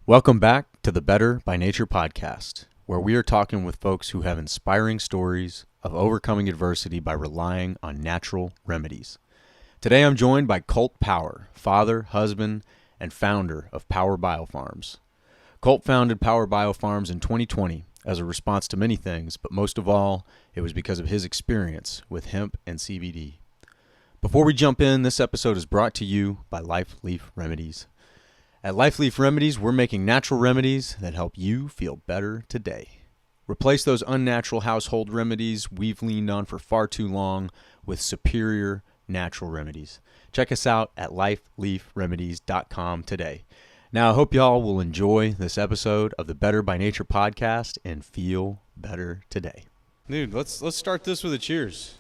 Welcome back to the Better by Nature podcast, where we are talking with folks who have inspiring stories of overcoming adversity by relying on natural remedies. Today I'm joined by Colt Power, father, husband, and founder of Power Biopharms. Colt founded Power Biopharms in 2020 as a response to many things, but most of all, it was because of his experience with hemp and CBD. Before we jump in, this episode is brought to you by Life Leaf Remedies. At Life Leaf Remedies, we're making natural remedies that help you feel better today. Replace those unnatural household remedies we've leaned on for far too long with superior natural remedies. Check us out at lifeleafremedies.com today. Now, I hope y'all will enjoy this episode of the Better by Nature podcast and feel better today. Dude, let's start this with a cheers.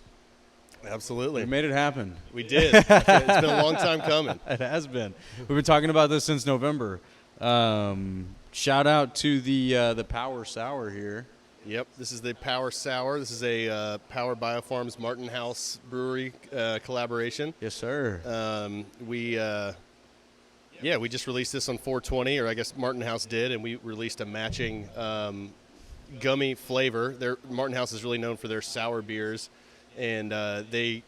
Absolutely. We made it happen. We did. It's been a long time coming. It has been. We've been talking about this since November. Shout out to the Power Sour here. Yep, this is the Power Sour. This is a Power Biopharms Martin House Brewery collaboration. Yes, sir. We just released this on 420, or I guess Martin House did, and we released a matching gummy flavor. Martin House is really known for their sour beers. And they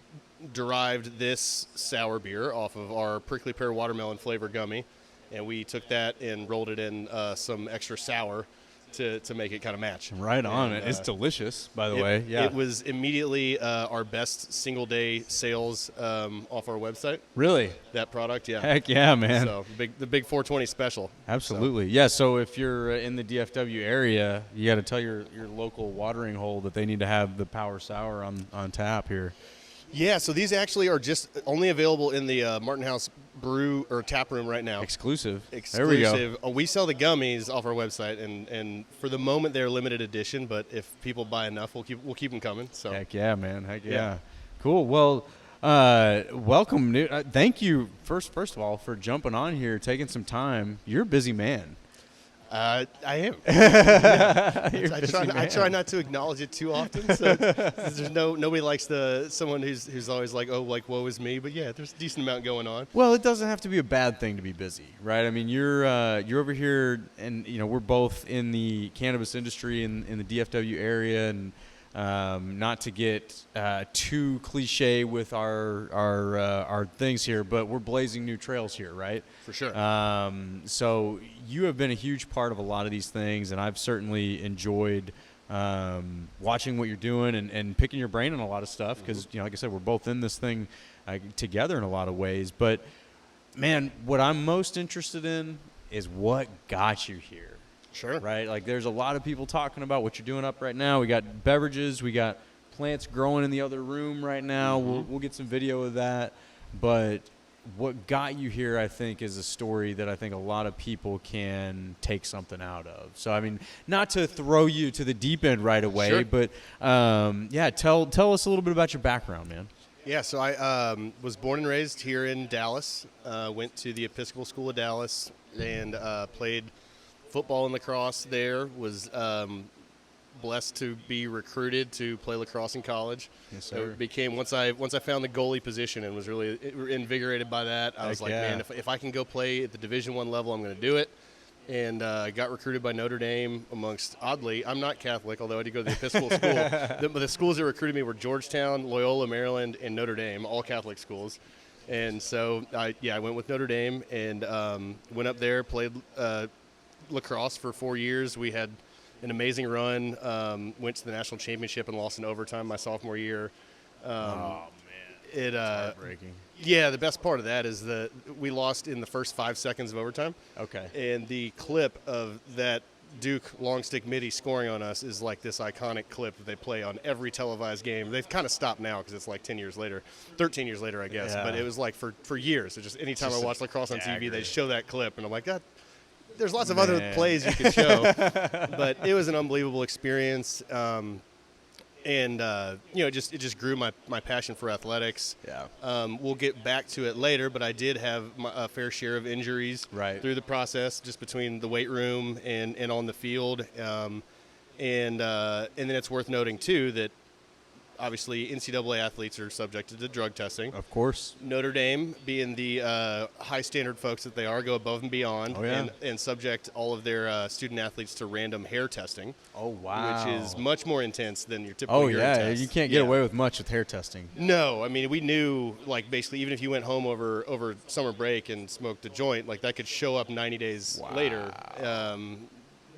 derived this sour beer off of our prickly pear watermelon flavor gummy, and we took that and rolled it in some extra sour to make it kind of match. Right on. It's delicious, by the way. Yeah. It was immediately our best single-day sales off our website. Really? That product, yeah. Heck yeah, man. So the big 420 special. Absolutely. So. Yeah, so if you're in the DFW area, you got to tell your local watering hole that they need to have the Power Sour on tap here. Yeah, so these actually are just only available in the Martin House brew or tap room right now. Exclusive. There we go. We sell the gummies off our website, and for the moment they're limited edition. But if people buy enough, we'll keep them coming. So heck yeah, man. Heck yeah. Cool. Well, welcome. Thank you first of all for jumping on here, taking some time. You're a busy man. I am. I try not to acknowledge it too often. So there's nobody likes someone who's always like, oh, like woe is me. But yeah, there's a decent amount going on. Well, it doesn't have to be a bad thing to be busy, right? I mean, you're over here, and we're both in the cannabis industry in the DFW area, and not to get too cliche with our things here, but we're blazing new trails here, right? For sure. So you have been a huge part of a lot of these things, and I've certainly enjoyed watching what you're doing and picking your brain on a lot of stuff because, like I said, we're both in this thing together in a lot of ways. But, man, what I'm most interested in is what got you here. Sure. Right? Like, there's a lot of people talking about what you're doing up right now. We got beverages. We got plants growing in the other room right now. Mm-hmm. We'll get some video of that. But what got you here, I think, is a story that I think a lot of people can take something out of. So, I mean, not to throw you to the deep end right away, sure. But, tell us a little bit about your background, man. Yeah, so I was born and raised here in Dallas, went to the Episcopal School of Dallas, and played football and lacrosse there, was blessed to be recruited to play lacrosse in college. Yes, sir. It became, once I found the goalie position and was really invigorated by that, I was like, man, if I can go play at the Division I level, I'm going to do it. And got recruited by Notre Dame amongst, oddly, I'm not Catholic, although I did go to the Episcopal school. But the schools that recruited me were Georgetown, Loyola, Maryland, and Notre Dame, all Catholic schools. And so, I went with Notre Dame and went up there, played lacrosse for 4 years. We had an amazing run, went to the national championship and lost in overtime my sophomore year. Oh, man. It's heartbreaking. Yeah, the best part of that is that we lost in the first 5 seconds of overtime. Okay. And the clip of that Duke long stick midi scoring on us is like this iconic clip that they play on every televised game. They've kind of stopped now because it's like 13 years later, I guess. Yeah. But it was like for years. It just anytime I watch lacrosse on TV, they show that clip, and I'm like, God, there's lots of other plays you could show. But it was an unbelievable experience. It just grew my passion for athletics. Yeah. We'll get back to it later, but I did have a fair share of injuries through the process, just between the weight room and on the field. And then it's worth noting too that obviously NCAA athletes are subjected to drug testing. Of course. Notre Dame, being the high standard folks that they are, go above and beyond and subject all of their student athletes to random hair testing. Oh, wow. Which is much more intense than your typical urine test. You can't get away with much with hair testing. No, I mean, we knew, like, basically, even if you went home over summer break and smoked a joint, like, that could show up 90 days later.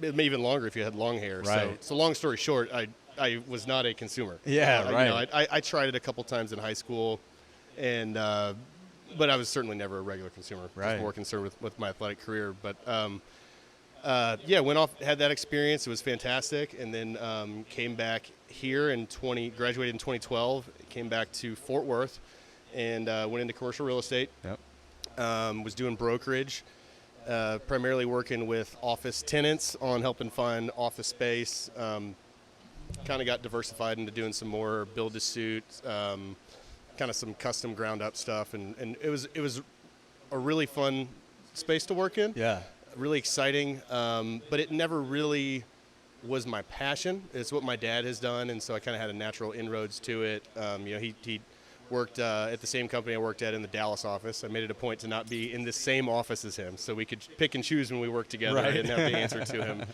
It may even longer if you had long hair. Right. So long story short, I was not a consumer. Yeah, right. You know, I tried it a couple times in high school, and but I was certainly never a regular consumer. Right. I was more concerned with my athletic career. But went off, had that experience. It was fantastic, and then came back here graduated in 2012. Came back to Fort Worth, and went into commercial real estate. Yep. Was doing brokerage. Primarily working with office tenants on helping find office space. Kind of got diversified into doing some more build-to-suit, kind of some custom ground-up stuff, and it was a really fun space to work in. Yeah. Really exciting, but it never really was my passion. It's what my dad has done, and so I kind of had a natural inroads to it. You know, he worked at the same company I worked at in the Dallas office. I made it a point to not be in the same office as him, so we could pick and choose when we worked together. Right. I didn't have to answer to him.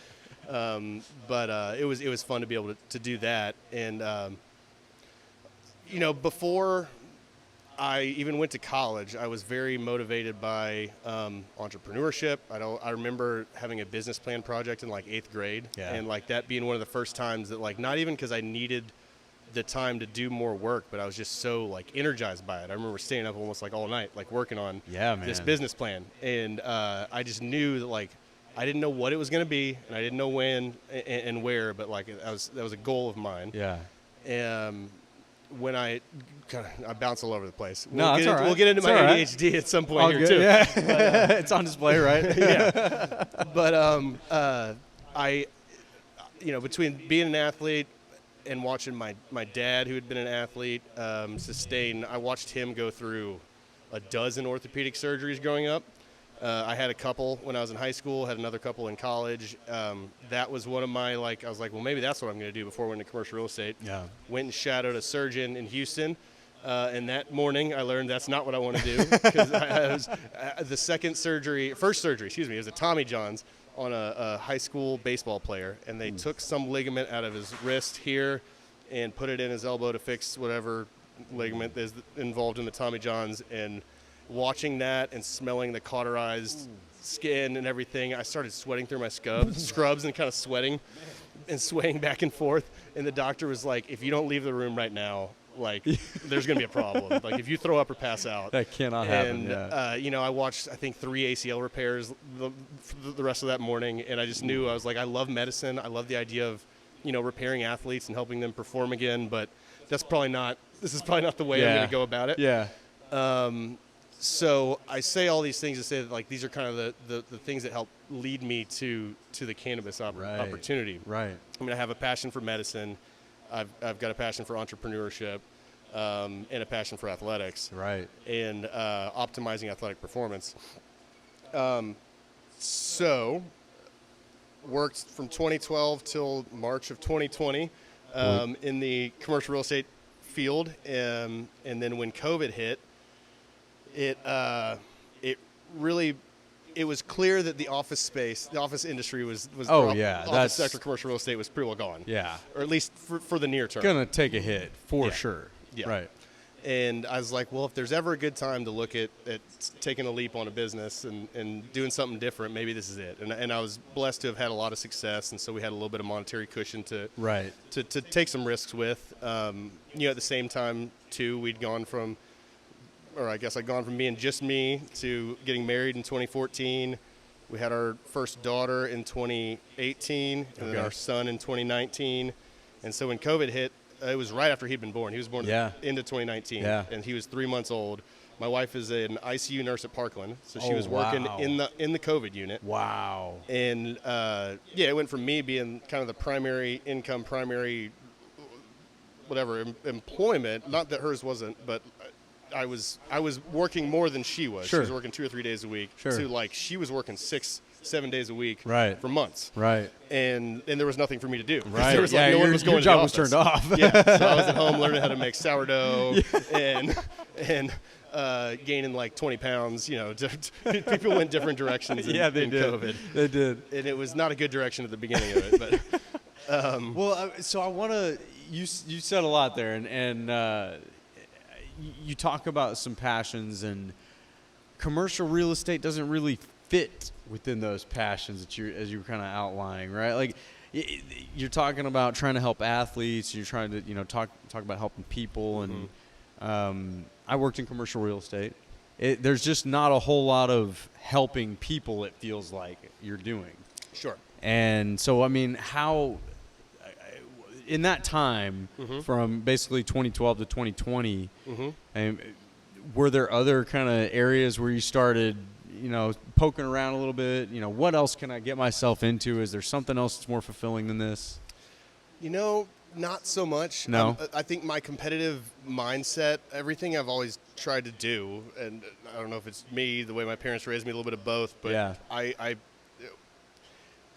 But it was fun to be able to do that. And, you know, before I even went to college, I was very motivated by entrepreneurship. I remember having a business plan project in like 8th grade. Yeah. And like that being one of the first times that, like, not even because I needed the time to do more work, but I was just so like energized by it. I remember staying up almost like all night, like working on this business plan. And I just knew that, like, I didn't know what it was going to be, and I didn't know when and where, but like that was a goal of mine. Yeah. When I bounce all over the place. No, that's all right. We'll get into my ADHD at some point here too. Yeah. But, it's on display, right? Yeah. But I, you know, between being an athlete and watching my dad, who had been an athlete, I watched him go through a dozen orthopedic surgeries growing up. I had a couple when I was in high school, had another couple in college. That was one of my, like, I was like, well, maybe that's what I'm going to do before I went into commercial real estate. Yeah. Went and shadowed a surgeon in Houston. And that morning I learned that's not what I want to do, because the first surgery, it was a Tommy John's on a high school baseball player. And they took some ligament out of his wrist here and put it in his elbow to fix whatever ligament is involved in the Tommy John's. And watching that and smelling the cauterized skin and everything, I started sweating through my scrubs and kind of sweating and swaying back and forth. And the doctor was like, if you don't leave the room right now, like, there's going to be a problem. Like, if you throw up or pass out. That cannot happen. And, you know, I watched, I think, 3 ACL repairs the rest of that morning. And I just knew, I was like, I love medicine. I love the idea of, you know, repairing athletes and helping them perform again. But this is probably not the way I'm going to go about it. Yeah. So I say all these things to say that, like, these are kind of the things that help lead me to the cannabis opportunity. Right. I mean, I have a passion for medicine. I've got a passion for entrepreneurship, and a passion for athletics. Right. And optimizing athletic performance. So worked from 2012 till March of 2020 in the commercial real estate field, and then when COVID hit, it was clear that the office industry was office sector, commercial real estate was pretty well gone. Yeah. Or at least for the near term. Gonna take a hit for sure. Yeah. Right. And I was like, well, if there's ever a good time to look at taking a leap on a business and doing something different, maybe this is it. And I was blessed to have had a lot of success, and so we had a little bit of monetary cushion to take some risks with. You know, at the same time too, I'd gone from being just me to getting married in 2014. We had our first daughter in 2018, and then our son in 2019. And so when COVID hit, it was right after he'd been born. He was born into 2019, and he was 3 months old. My wife is an ICU nurse at Parkland, so she was working in the COVID unit. Wow. And it went from me being kind of the primary income, employment. Not that hers wasn't, but I was working more than she was. Sure. She was working 2 or 3 days a week. Sure. So, like, she was working 6 7 days a week right. for months. Right. And there was nothing for me to do. Right. There was like, no one was going your to job the was office. turned off. Yeah. So I was at home learning how to make sourdough and gaining like 20 pounds. People went different directions in COVID. They did. And it was not a good direction at the beginning of it. But so I want to. You said a lot there, and you talk about some passions, and commercial real estate doesn't really fit within those passions that as you were kind of outlining, right? Like you're talking about trying to help athletes. You're trying to talk about helping people, and I worked in commercial real estate. There's just not a whole lot of helping people. It feels like you're doing. Sure. And so, I mean, how in that time from basically 2012 to 2020, were there other kind of areas where you started, poking around a little bit? What else can I get myself into? Is there something else that's more fulfilling than this? Not so much. No. I think my competitive mindset, everything I've always tried to do, and I don't know if it's me, the way my parents raised me, a little bit of both, but yeah.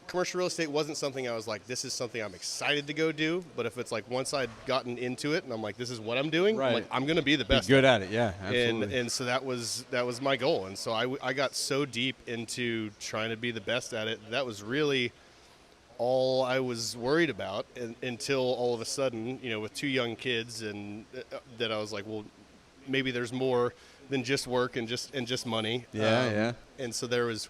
Commercial real estate wasn't something I was like, this is something I'm excited to go do. But if it's like once I'd gotten into it and I'm like, this is what I'm doing, right. I'm like, I'm going to be the best. Be good at it, yeah, absolutely. And so that was my goal. And so I got so deep into trying to be the best at it. That was really all I was worried about until all of a sudden, with 2 young kids, and that I was like, well, maybe there's more than just work and just money. Yeah. And so there was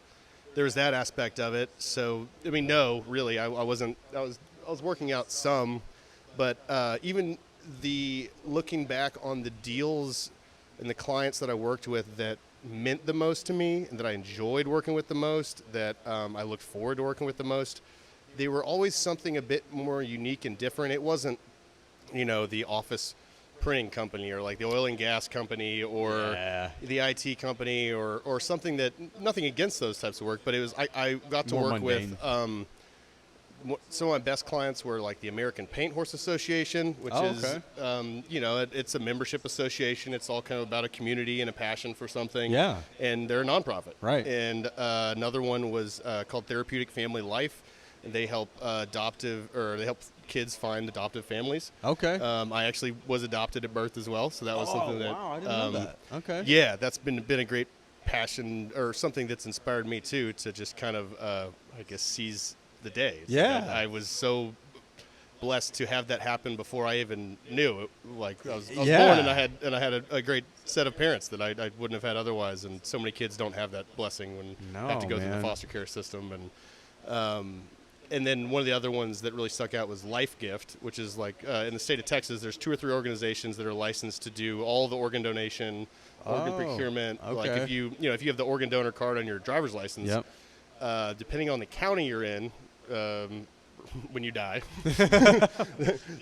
that aspect of it. So, I mean, no, really, I wasn't. I was working out some, but even looking back on the deals and the clients that I worked with that meant the most to me and that I enjoyed working with the most, that I looked forward to working with the most, they were always something a bit more unique and different. It wasn't, the office printing company or like the oil and gas company or the IT company or something that, nothing against those types of work, but it was, I got to work mundane. with some of my best clients were like the American Paint Horse Association, which is, it's a membership association. It's all kind of about a community and a passion for something. Yeah. And they're a nonprofit. Right. And another one was called Therapeutic Family Life. And they help kids find adoptive families. Okay. I actually was adopted at birth as well, so that was something that. Wow, I didn't know that. Okay. Yeah, that's been a great passion, or something that's inspired me too, to just kind of seize the day. Yeah. I was so blessed to have that happen before I even knew it. Like I was born, and I had a great set of parents that I wouldn't have had otherwise. And so many kids don't have that blessing when they have to go through the foster care system. And then one of the other ones that really stuck out was Life Gift, which is like in the state of Texas, there's 2 or 3 organizations that are licensed to do all the organ donation, organ procurement. Okay. Like if you have the organ donor card on your driver's license, depending on the county you're in, when you die,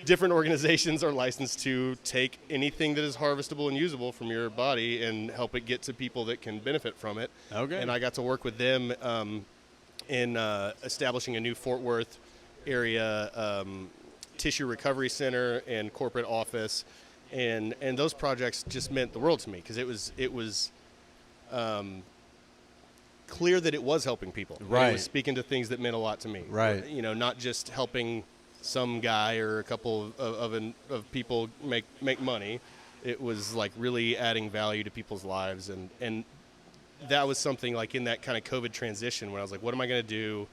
different organizations are licensed to take anything that is harvestable and usable from your body and help it get to people that can benefit from it. Okay. And I got to work with them in establishing a new Fort Worth area tissue recovery center and corporate office, and those projects just meant the world to me, because it was clear that it was helping people. Right. It was speaking to things that meant a lot to me. Right. Not just helping some guy or a couple of people make money. It was like really adding value to people's lives, and that was something like in that kind of COVID transition when I was like, what am I going to do?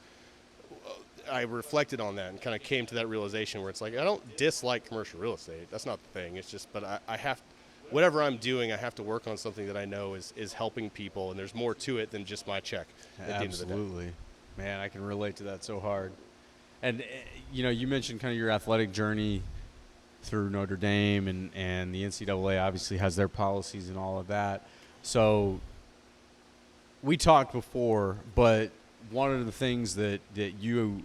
I reflected on that and kind of came to that realization where it's like, I don't dislike commercial real estate. That's not the thing. It's just, but I have, whatever I'm doing, I have to work on something that I know is helping people, and there's more to it than just my check at the end of the day. Absolutely. Man, I can relate to that so hard. And, you mentioned kind of your athletic journey through Notre Dame, and the NCAA obviously has their policies and all of that. So we talked before, but one of the things that you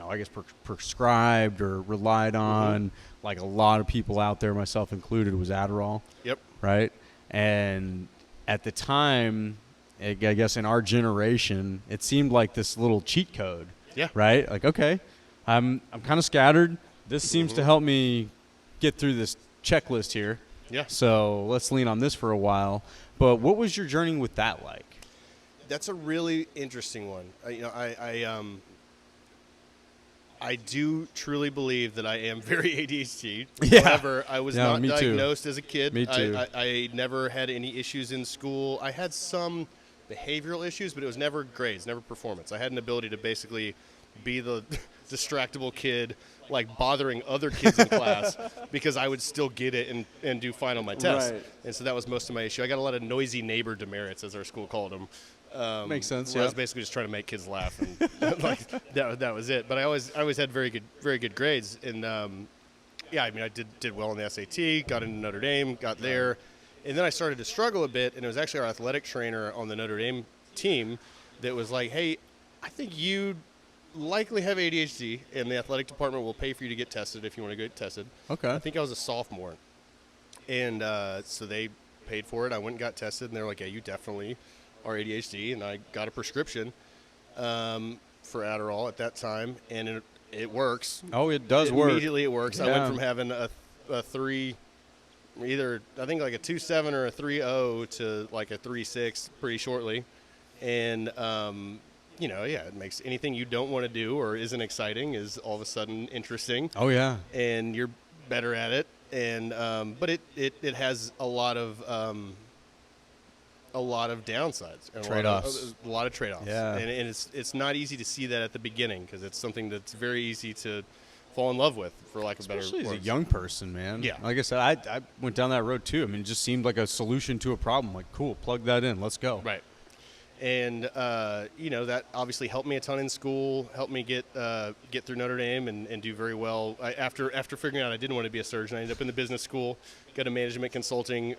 I guess prescribed or relied on, like a lot of people out there, myself included, was Adderall. Yep. Right? And at the time, I guess in our generation, it seemed like this little cheat code. Yeah. Right? Like, okay, I'm kind of scattered. This seems to help me get through this checklist here. Yeah. So let's lean on this for a while. But what was your journey with that like? That's a really interesting one. I do truly believe that I am very ADHD. Yeah. However, I was not diagnosed as a kid. Me too. I never had any issues in school. I had some behavioral issues, but it was never grades, never performance. I had an ability to basically be the distractible kid, like bothering other kids in class because I would still get it and do fine on my tests. Right. And so that was most of my issue. I got a lot of noisy neighbor demerits, as our school called them. Makes sense. I was basically just trying to make kids laugh, and like that was it. But I always had very good grades, and I did well on the SAT, got into Notre Dame, got there, and then I started to struggle a bit. And it was actually our athletic trainer on the Notre Dame team that was like, "Hey, I think you likely have ADHD, and the athletic department will pay for you to get tested if you want to get tested." Okay. I think I was a sophomore, and so they paid for it. I went and got tested, and they're like, "Yeah, you definitely are ADHD," and I got a prescription for Adderall at that time, and it works. Oh, it does work. Immediately it works. Yeah. I went from having a 3, either I think like a 2.7 or a 3.0 to like a 3.6 pretty shortly, and it makes anything you don't want to do or isn't exciting is all of a sudden interesting. Oh yeah. And you're better at it, and but it has a lot of downsides and trade-offs. a lot of trade-offs. Yeah. And it's not easy to see that at the beginning because it's something that's very easy to fall in love with, for lack of better words. Especially as a young person, man. Yeah. Like I said, I went down that road too. I mean, it just seemed like a solution to a problem. Like, cool, plug that in, let's go. Right. And that obviously helped me a ton in school, helped me get through Notre Dame and do very well. After figuring out I didn't want to be a surgeon, I ended up in the business school, got a management consulting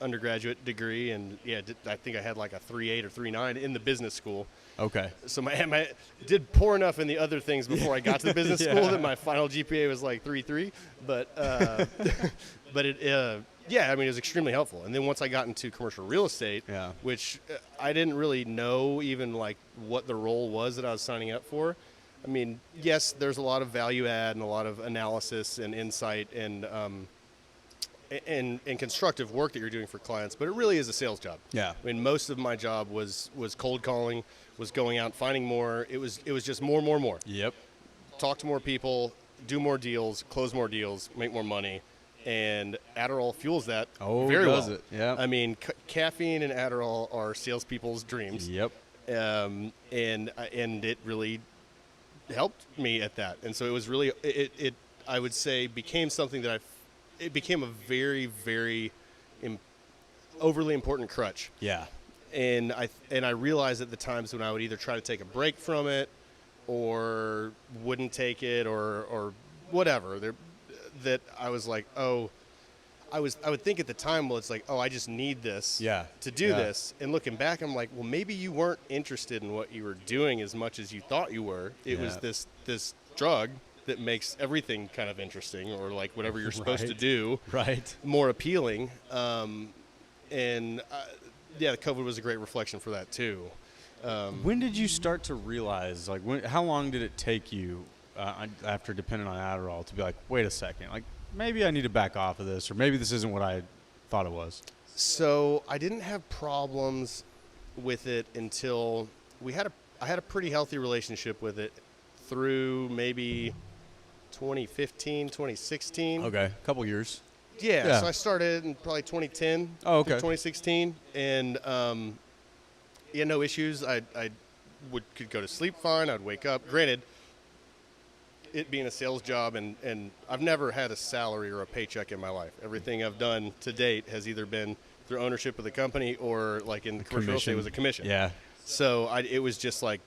undergraduate degree, and I think I had like a 3.8 or 3.9 in the business school. Okay. So my did poor enough in the other things before I got to the business school that my final GPA was like 3.3, but it was extremely helpful. And then once I got into commercial real estate, which I didn't really know even like what the role was that I was signing up for. I mean, yes, there's a lot of value add and a lot of analysis and insight and constructive work that you're doing for clients, but it really is a sales job. Yeah. I mean, most of my job was cold calling, was going out, finding more. It was just more. Yep. Talk to more people, do more deals, close more deals, make more money. And Adderall fuels that very well. It? Yeah. I mean, caffeine and Adderall are salespeople's dreams. Yep. And it really helped me at that. And so it was really it I would say became something that it became a very, very overly important crutch. Yeah. And I realized at the times when I would either try to take a break from it or wouldn't take it or whatever, that I was like, I would think at the time, well, it's like, I just need this to do this. And looking back, I'm like, well, maybe you weren't interested in what you were doing as much as you thought you were. It was this drug that makes everything kind of interesting, or like whatever you're supposed to do more appealing. The COVID was a great reflection for that too. When did you start to realize, like, how long did it take you after depending on Adderall to be like, wait a second, like maybe I need to back off of this, or maybe this isn't what I thought it was? So I didn't have problems with it until I had a pretty healthy relationship with it through maybe 2015, 2016. Okay, a couple years. Yeah, so I started in probably 2010 through 2016, and no issues. I could go to sleep fine. I'd wake up. Granted, it being a sales job, and I've never had a salary or a paycheck in my life. Everything I've done to date has either been through ownership of the company or like in commercial real estate, it was a commission. Yeah. So it was just like,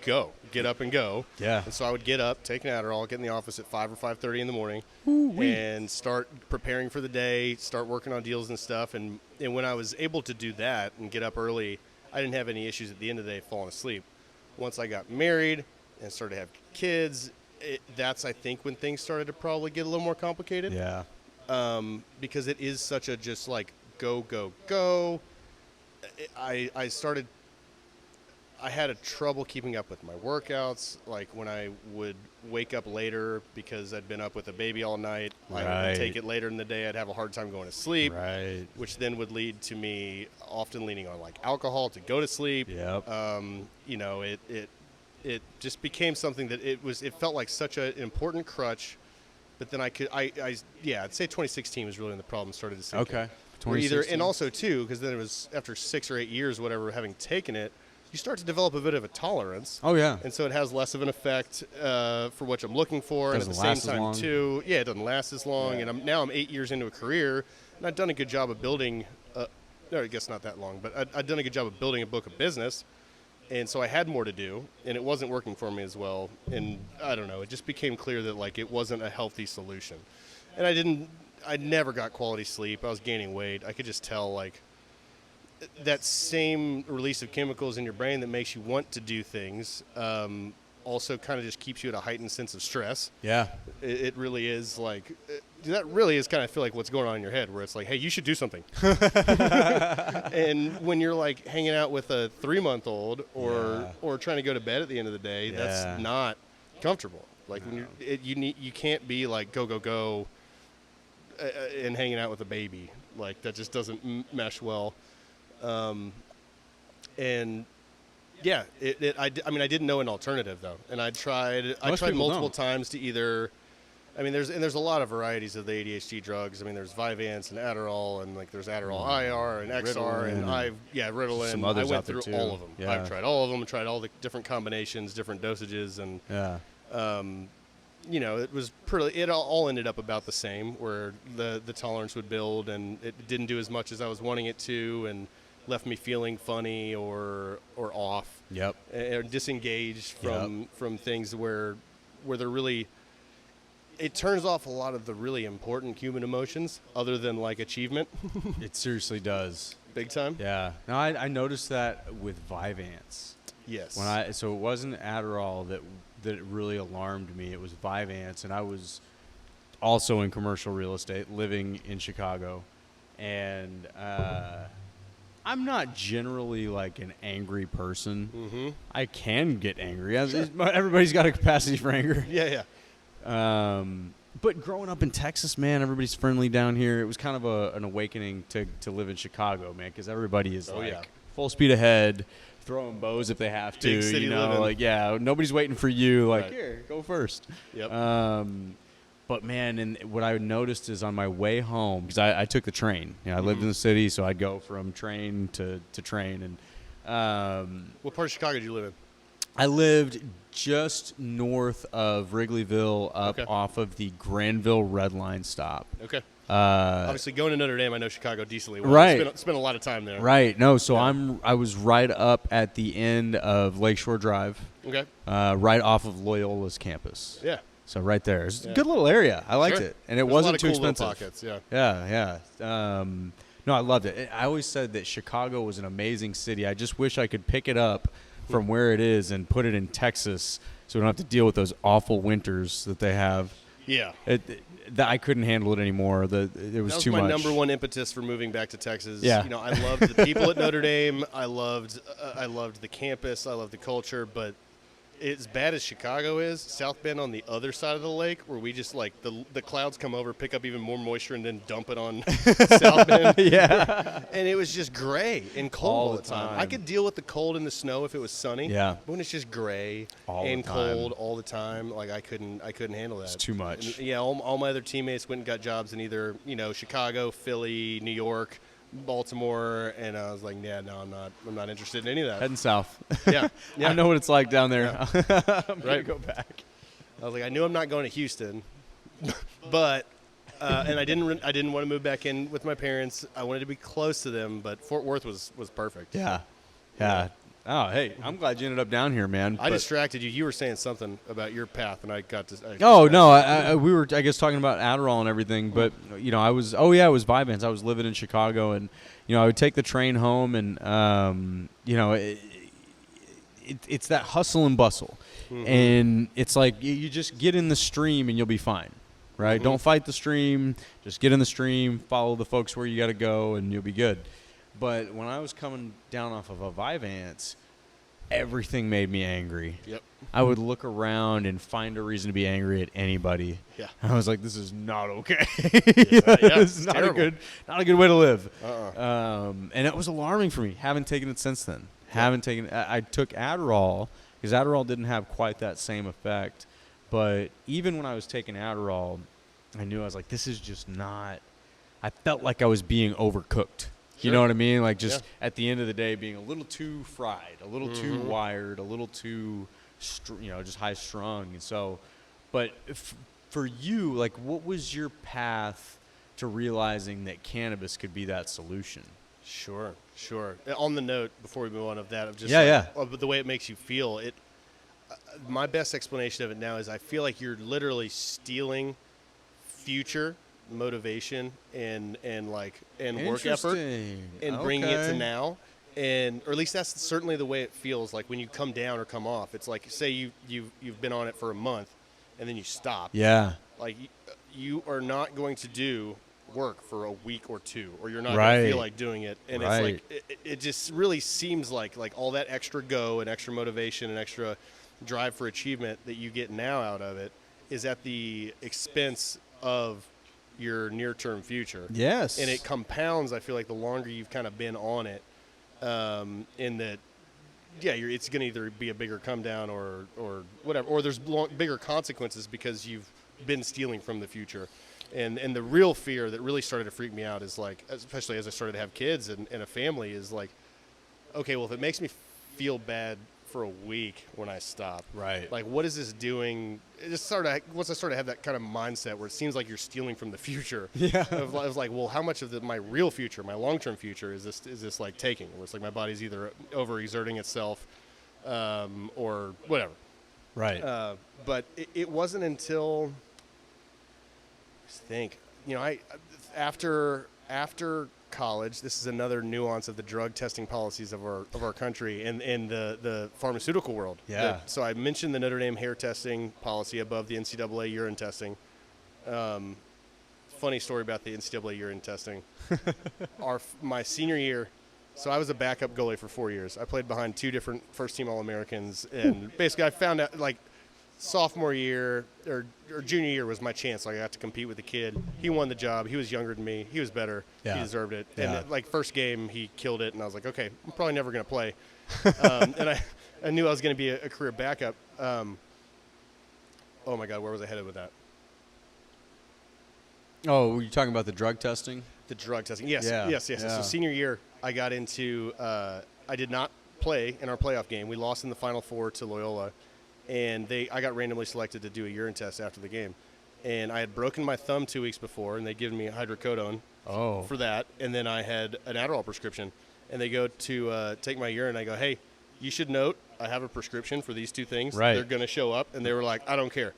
get up and go. Yeah. And so I would get up, take an Adderall, get in the office at 5 or 5:30 in the morning, and start preparing for the day, start working on deals and stuff. And when I was able to do that and get up early, I didn't have any issues at the end of the day falling asleep. Once I got married and started to have kids, that's, I think, when things started to probably get a little more complicated. Yeah. Because it is such a just like go. I had a trouble keeping up with my workouts, like when I would wake up later because I'd been up with a baby all night. I would take it later in the day. I'd have a hard time going to sleep, which then would lead to me often leaning on like alcohol to go to sleep. Yep. You know, it just became something that it felt like such an important crutch. But then I'd say 2016 was really when the problem started to sink in. Okay. And also too, because then it was after 6 or 8 years, whatever, having taken it, you start to develop a bit of a tolerance. Oh yeah. And so it has less of an effect for what I'm looking for, and at the same time too, it doesn't last as long. Yeah. And I'm 8 years into a career, and I've done a good job of building. I guess not that long, but I've done a good job of building a book of business. And so I had more to do, and it wasn't working for me as well. And I don't know, it just became clear that like it wasn't a healthy solution. And I never got quality sleep. I was gaining weight. I could just tell like that same release of chemicals in your brain that makes you want to do things also kind of just keeps you at a heightened sense of stress. Yeah. It really is like, that really is kind of feel like what's going on in your head, where it's like, hey, you should do something. And when you're like hanging out with a 3-month-old or trying to go to bed at the end of the day, that's not comfortable. Like when you can't be like go and hanging out with a baby. Like that just doesn't mesh well. And yeah, I didn't know an alternative though, and I tried multiple times to either. I mean, there's a lot of varieties of the ADHD drugs. I mean, there's Vyvanse and Adderall, and like there's Adderall IR and XR, and Ritalin. Some others I went out there through too. all of them. Yeah. I've tried all of them. Tried all the different combinations, different dosages, and you know, it was pretty. It all ended up about the same, where the tolerance would build, and it didn't do as much as I was wanting it to, and left me feeling funny or off. Yep. Or disengaged from things where they're really. It turns off a lot of the really important human emotions, other than like achievement. It seriously does. Big time. Yeah. No, I noticed that with Vyvanse. Yes. So it wasn't Adderall that really alarmed me. It was Vyvanse, and I was also in commercial real estate, living in Chicago, and I'm not generally like an angry person. Mm-hmm. I can get angry. Sure. Everybody's got a capacity for anger. Yeah. But growing up in Texas, man, everybody's friendly down here. It was kind of an awakening to live in Chicago, man, because everybody is full speed ahead, throwing bows if they have to. Big city living. Like nobody's waiting for you. Like here, go first. Yep. But man, and what I noticed is on my way home, because I took the train. I lived in the city, so I'd go from train to train. And what part of Chicago did you live in? I lived just north of Wrigleyville, up off of the Granville Red Line stop. Okay. Obviously, going to Notre Dame, I know Chicago decently well. Right. Spent a lot of time there. Right. No, so I was right up at the end of Lakeshore Drive. Okay. Right off of Loyola's campus. Yeah. So right there. It's a good little area. I liked it. And it wasn't too expensive. Pockets, yeah. Yeah. No, I loved it. I always said that Chicago was an amazing city. I just wish I could pick it up from where it is and put it in Texas, so we don't have to deal with those awful winters that they have. Yeah. I couldn't handle it anymore. It was too much. That was my number one impetus for moving back to Texas. Yeah. I loved the people at Notre Dame. I loved the campus. I loved the culture. But as bad as Chicago is, South Bend on the other side of the lake, where we just like the clouds come over, pick up even more moisture, and then dump it on South Bend. Yeah. And it was just gray and cold all the time. I could deal with the cold and the snow if it was sunny. Yeah. But when it's just gray and cold all the time, like I couldn't handle that. It's too much. And, all my other teammates went and got jobs in either Chicago, Philly, New York, Baltimore, and I was like, I'm not interested in any of that. Heading south. Yeah. I know what it's like down there. Yeah. I'm gonna go back. I was like, I knew I'm not going to Houston, but and I didn't want to move back in with my parents. I wanted to be close to them, but Fort Worth was perfect. Yeah. Oh, hey, I'm glad you ended up down here, man. I distracted you. You were saying something about your path, and I got to. We were, I guess, talking about Adderall and everything, but I was. Oh yeah, it was Vyvanse. I was living in Chicago, and I would take the train home, and it's that hustle and bustle, and it's like you just get in the stream and you'll be fine, right? Mm-hmm. Don't fight the stream. Just get in the stream, follow the folks where you got to go, and you'll be good. But when I was coming down off of a Vyvanse, everything made me angry. Yep. I would look around and find a reason to be angry at anybody. Yeah. I was like, this is not okay. This is not a good way to live. Uh-uh. And it was alarming for me. Haven't taken it since then. I took Adderall because Adderall didn't have quite that same effect. But even when I was taking Adderall, I knew I was like, this is just not. I felt like I was being overcooked. You know what I mean? Like just at the end of the day, being a little too fried, a little too wired, a little too, just high strung. And so, but for you, like, what was your path to realizing that cannabis could be that solution? Sure. On the note, before we move on of that, of just the way it makes you feel, my best explanation of it now is I feel like you're literally stealing future motivation and work effort and bringing it to now, or at least that's certainly the way it feels like when you come down or come off. It's like, say you've been on it for a month and then you stop. Yeah. Like you are not going to do work for a week or two, or you're not going to feel like doing it. And it's like it just really seems like all that extra go and extra motivation and extra drive for achievement that you get now out of it is at the expense of your near-term future. Yes. And it compounds, I feel like, the longer you've kind of been on it, in that, it's going to either be a bigger come down or whatever, or there's bigger consequences because you've been stealing from the future. And the real fear that really started to freak me out is like, especially as I started to have kids and a family, is like, okay, well, if it makes me feel bad for a week when I stop, like, what is this doing? Once I started to have that kind of mindset where it seems like you're stealing from the future, I was like, well, how much of my real future, my long-term future, is this like taking? Where it's like my body's either overexerting itself, or whatever. Right. But it wasn't until, after college, this is another nuance of the drug testing policies of our country and the pharmaceutical world. Yeah. So I mentioned the Notre Dame hair testing policy above the NCAA urine testing. Funny story about the NCAA urine testing. My senior year, so I was a backup goalie for 4 years. I played behind 2 different first-team All-Americans, and basically I found out, like, sophomore year or junior year was my chance. Like, I got to compete with the kid. He won the job. He was younger than me. He was better. Yeah. He deserved it. Yeah. And like first game, he killed it. And I was like, okay, I'm probably never going to play. And I knew I was going to be a career backup. Oh my God, where was I headed with that? Oh, were you talking about the drug testing? The drug testing. Yes. Yeah. Yes. Yeah. So senior year, I got into, I did not play in our playoff game. We lost in the Final Four to Loyola. And I got randomly selected to do a urine test after the game. And I had broken my thumb 2 weeks before, and they'd given me hydrocodone for that. And then I had an Adderall prescription. And they go to take my urine. I go, hey, you should note I have a prescription for these 2 things. Right. They're going to show up. And they were like, I don't care.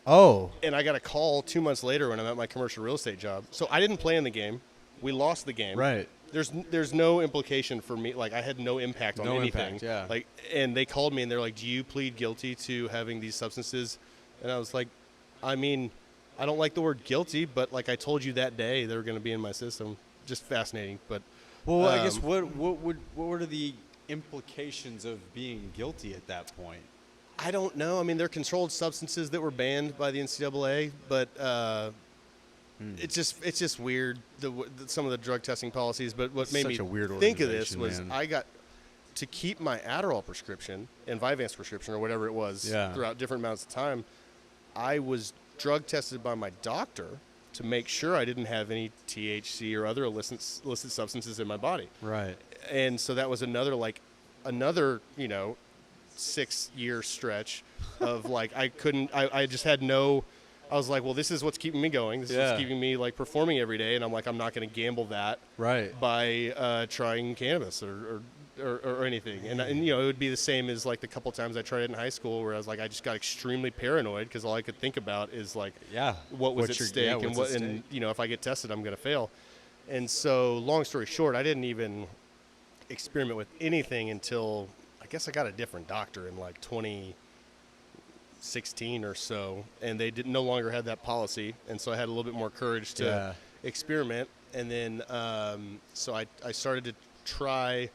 Oh. And I got a call 2 months later when I'm at my commercial real estate job. So I didn't play in the game. We lost the game. Right. There's no implication for me. Like, I had no impact on anything. Impact, yeah. Like, and they called me and they're like, do you plead guilty to having these substances? And I was like, I mean, I don't like the word guilty, but like I told you that day, they're going to be in my system. Just fascinating. But well, I guess what were the implications of being guilty at that point? I don't know. I mean, they're controlled substances that were banned by the NCAA, but it's just weird, some of the drug testing policies. But what made me think of this was, man, I got to keep my Adderall prescription and Vyvanse prescription or whatever it was throughout different amounts of time. I was drug tested by my doctor to make sure I didn't have any THC or other illicit substances in my body. Right. And so that was another 6-year stretch of like I just had no. I was like, well, this is what's keeping me going. This is what's keeping me like performing every day, and I'm like, I'm not going to gamble that by trying cannabis or anything. And it would be the same as like the couple times I tried it in high school, where I was like, I just got extremely paranoid because all I could think about is like, what was at stake, and if I get tested, I'm going to fail. And so, long story short, I didn't even experiment with anything until I guess I got a different doctor in like 2016 or so, and they no longer had that policy, and so I had a little bit more courage to experiment. And then so I started to try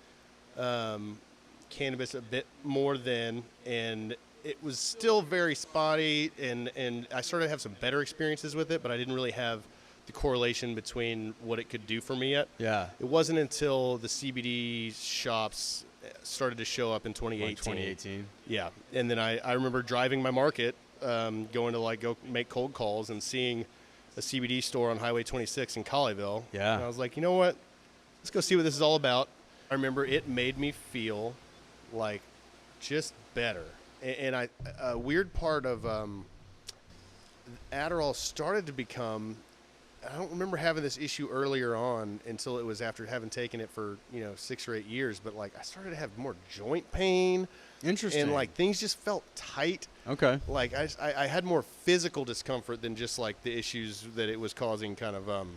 cannabis a bit more then, and it was still very spotty, and I started to have some better experiences with it, but I didn't really have the correlation between what it could do for me yet. Yeah. It wasn't until the CBD shops started to show up in 2018. Like 2018. Yeah. And then I remember driving my market, going to go make cold calls and seeing a CBD store on Highway 26 in Colleyville. Yeah. And I was like, you know what? Let's go see what this is all about. I remember it made me feel like just better. And a weird part of Adderall started to become, I don't remember having this issue earlier on until it was after having taken it for 6 or 8 years, but I started to have more joint pain. Interesting. And things just felt tight. Okay. I had more physical discomfort than just the issues that it was causing kind of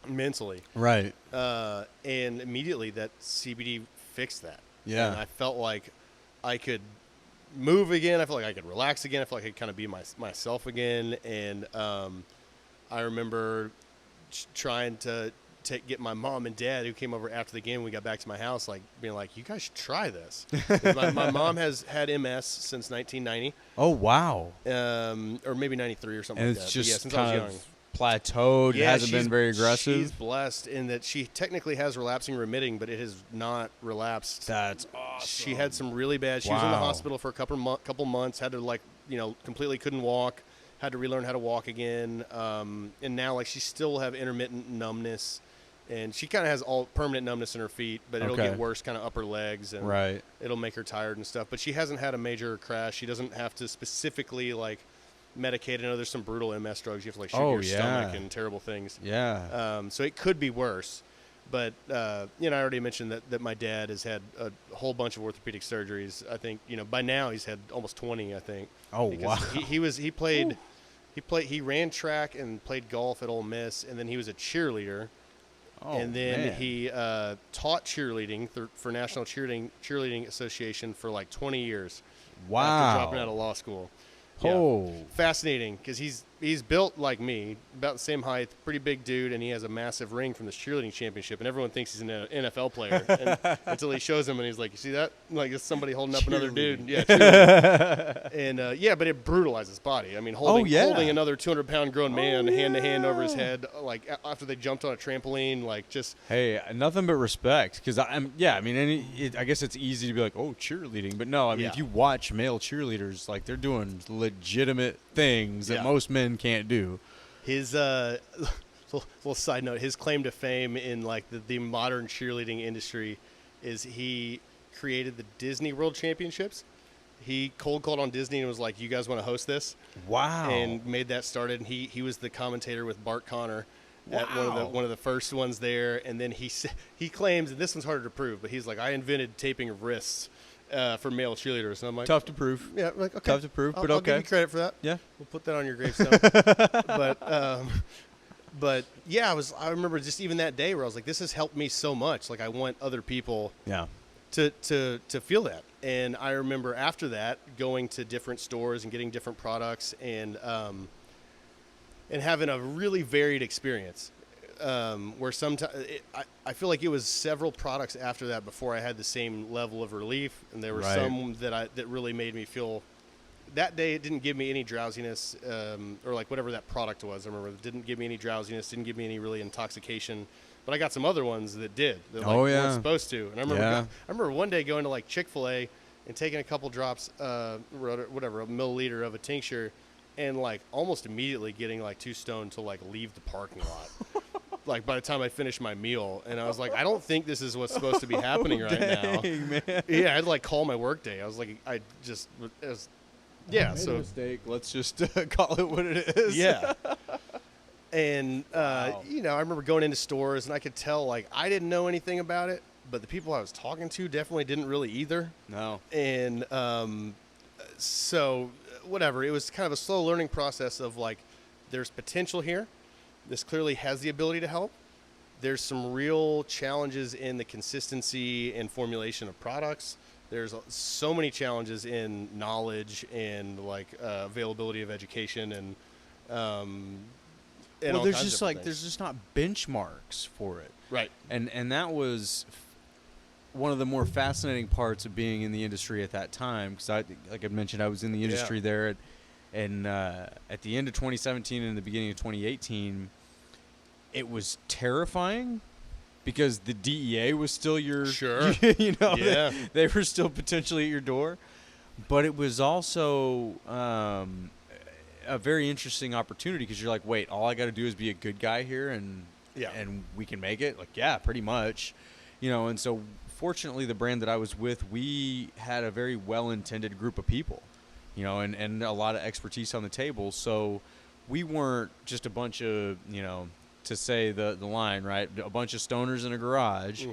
mentally. Right. And immediately that CBD fixed that. Yeah. And I felt like I could move again. I felt like I could relax again. I felt like I could kind of be myself again. And I remember trying to get my mom and dad, who came over after the game when we got back to my house, being like, you guys should try this. my mom has had MS since 1990. Oh, wow. Or maybe 93 or something and like that. It's just yeah, since kind I was young. of plateaued. Yeah, it hasn't been very aggressive. She's blessed in that she technically has relapsing remitting, but it has not relapsed. That's awesome. She had some really bad. She was in the hospital for a couple months. Had to completely couldn't walk. Had to relearn how to walk again. And now she still have intermittent numbness, and she kind of has all permanent numbness in her feet, but it'll get worse, kind of upper legs, and it'll make her tired and stuff. But she hasn't had a major crash. She doesn't have to specifically medicate. I know there's some brutal MS drugs. You have to shoot your stomach and terrible things. Yeah. So it could be worse. But, I already mentioned that my dad has had a whole bunch of orthopedic surgeries. I think, by now he's had almost 20, I think. Oh, wow. He ran track and played golf at Ole Miss, and then he was a cheerleader. Oh, and then man. he taught cheerleading for National Cheerleading Association for 20 years. Wow. After dropping out of law school. Oh. Yeah. Fascinating, because he's built like me, about the same height, pretty big dude, and he has a massive ring from the cheerleading championship, and everyone thinks he's an NFL player until he shows him, and he's like, you see that? It's somebody holding up another dude. Yeah, and but it brutalizes his body. I mean, holding another 200-pound grown man hand to hand over his head, after they jumped on a trampoline, Hey, nothing but respect, because I guess it's easy to be like, oh, cheerleading, but no, I mean, if you watch male cheerleaders, they're doing legitimate things that most men can't do. His little side note, his claim to fame in the modern cheerleading industry is he created the Disney World Championships. He cold called on Disney and was like, you guys want to host this? Wow. And made that started, and he was the commentator with Bart Connor at one of the first ones there. And then he claims, and this one's harder to prove, but he's like, I invented taping of wrists for male cheerleaders. And I'm like, tough to prove. Yeah, okay. Tough to prove, but I'll okay. give you credit for that. Yeah. We'll put that on your gravestone. But yeah, I remember just even that day where I was like, this has helped me so much. I want other people to feel that. And I remember after that going to different stores and getting different products and having a really varied experience. Where sometimes I feel like it was several products after that before I had the same level of relief, and there were some that really made me feel. That day it didn't give me any drowsiness, or whatever that product was. I remember it didn't give me any drowsiness, didn't give me any really intoxication, but I got some other ones that did. That weren't supposed to. And I remember one day going to Chick-fil-A and taking a couple drops, whatever, a milliliter of a tincture, and almost immediately getting too stoned to leave the parking lot. By the time I finished my meal, and I was like, I don't think this is what's supposed to be happening right now. Man. Yeah, I had to call my work day. I was like, I made a mistake. Let's just call it what it is. Yeah. And I remember going into stores, and I could tell I didn't know anything about it, but the people I was talking to definitely didn't really either. No. And so whatever, it was kind of a slow learning process of there's potential here. This clearly has the ability to help. There's some real challenges in the consistency and formulation of products. There's so many challenges in knowledge and availability of education and there's just not benchmarks for it. Right. And that was one of the more fascinating parts of being in the industry at that time, because like I mentioned, I was in the industry there at the end of 2017 and the beginning of 2018. It was terrifying because the DEA was still your, they were still potentially at your door, but it was also a very interesting opportunity because you're like, wait, all I got to do is be a good guy here and we can make it. Like, yeah, pretty much, and so fortunately the brand that I was with, we had a very well-intended group of people, and a lot of expertise on the table. So we weren't just a bunch of, to say the line, right, a bunch of stoners in a garage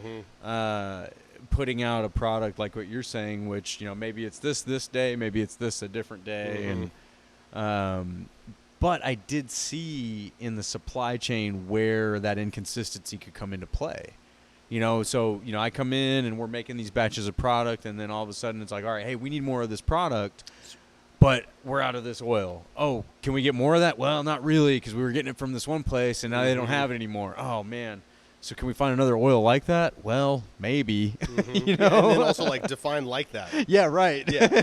putting out a product like what you're saying, which, maybe it's this day, maybe it's this a different day. And but I did see in the supply chain where that inconsistency could come into play. So, I come in and we're making these batches of product, and then all of a sudden it's like, all right, hey, we need more of this product, but we're out of this oil. Oh, can we get more of that? Well, not really, because we were getting it from this one place, and now they don't have it anymore. Oh, man. So can we find another oil like that? Well, maybe. And then also, like, define like that. Yeah, right. Yeah,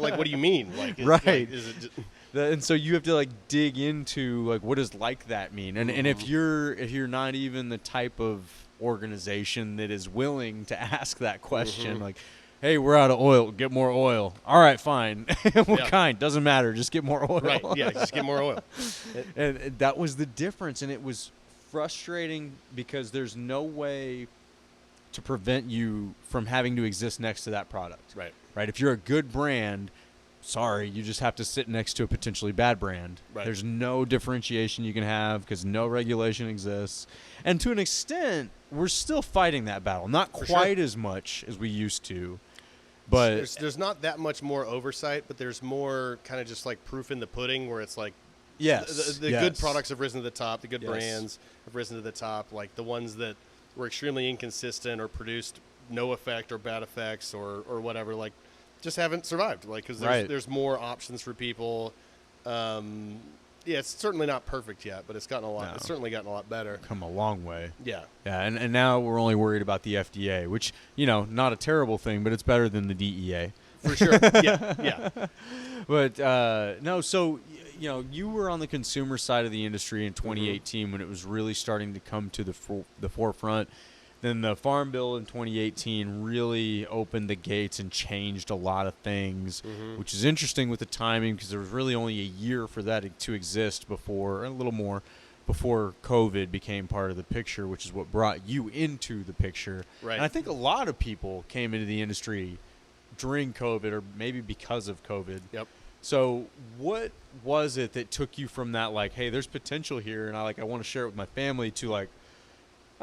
like what do you mean? Like, right. Like, is it and so you have to, like, dig into, like, what does like that mean? And if you're not even the type of organization that is willing to ask that question, like, hey, we're out of oil, get more oil. All right, fine. What kind? Doesn't matter, just get more oil. Right, yeah, just get more oil. And that was the difference, and it was frustrating because there's no way to prevent you from having to exist next to that product. Right. If you're a good brand, sorry, you just have to sit next to a potentially bad brand. Right. There's no differentiation you can have because no regulation exists. And to an extent, we're still fighting that battle. Not quite as much as we used to. But there's not that much more oversight, but there's more kind of just like proof in the pudding where it's like, the good products have risen to the top. The good brands have risen to the top. Like the ones that were extremely inconsistent or produced no effect or bad effects or whatever, like just haven't survived. Like, because there's more options for people. It's certainly not perfect yet, but it's gotten a lot. No. It's certainly gotten a lot better. Come a long way. Yeah. Yeah, and now we're only worried about the FDA, which, not a terrible thing, but it's better than the DEA. For sure. Yeah. But no, so you were on the consumer side of the industry in 2018 when it was really starting to come to the forefront. Then the Farm Bill in 2018 really opened the gates and changed a lot of things, which is interesting with the timing because there was really only a year for that to exist before, a little more, before COVID became part of the picture, which is what brought you into the picture. Right. And I think a lot of people came into the industry during COVID or maybe because of COVID. Yep. So what was it that took you from that, like, hey, there's potential here and I want to share it with my family, to like,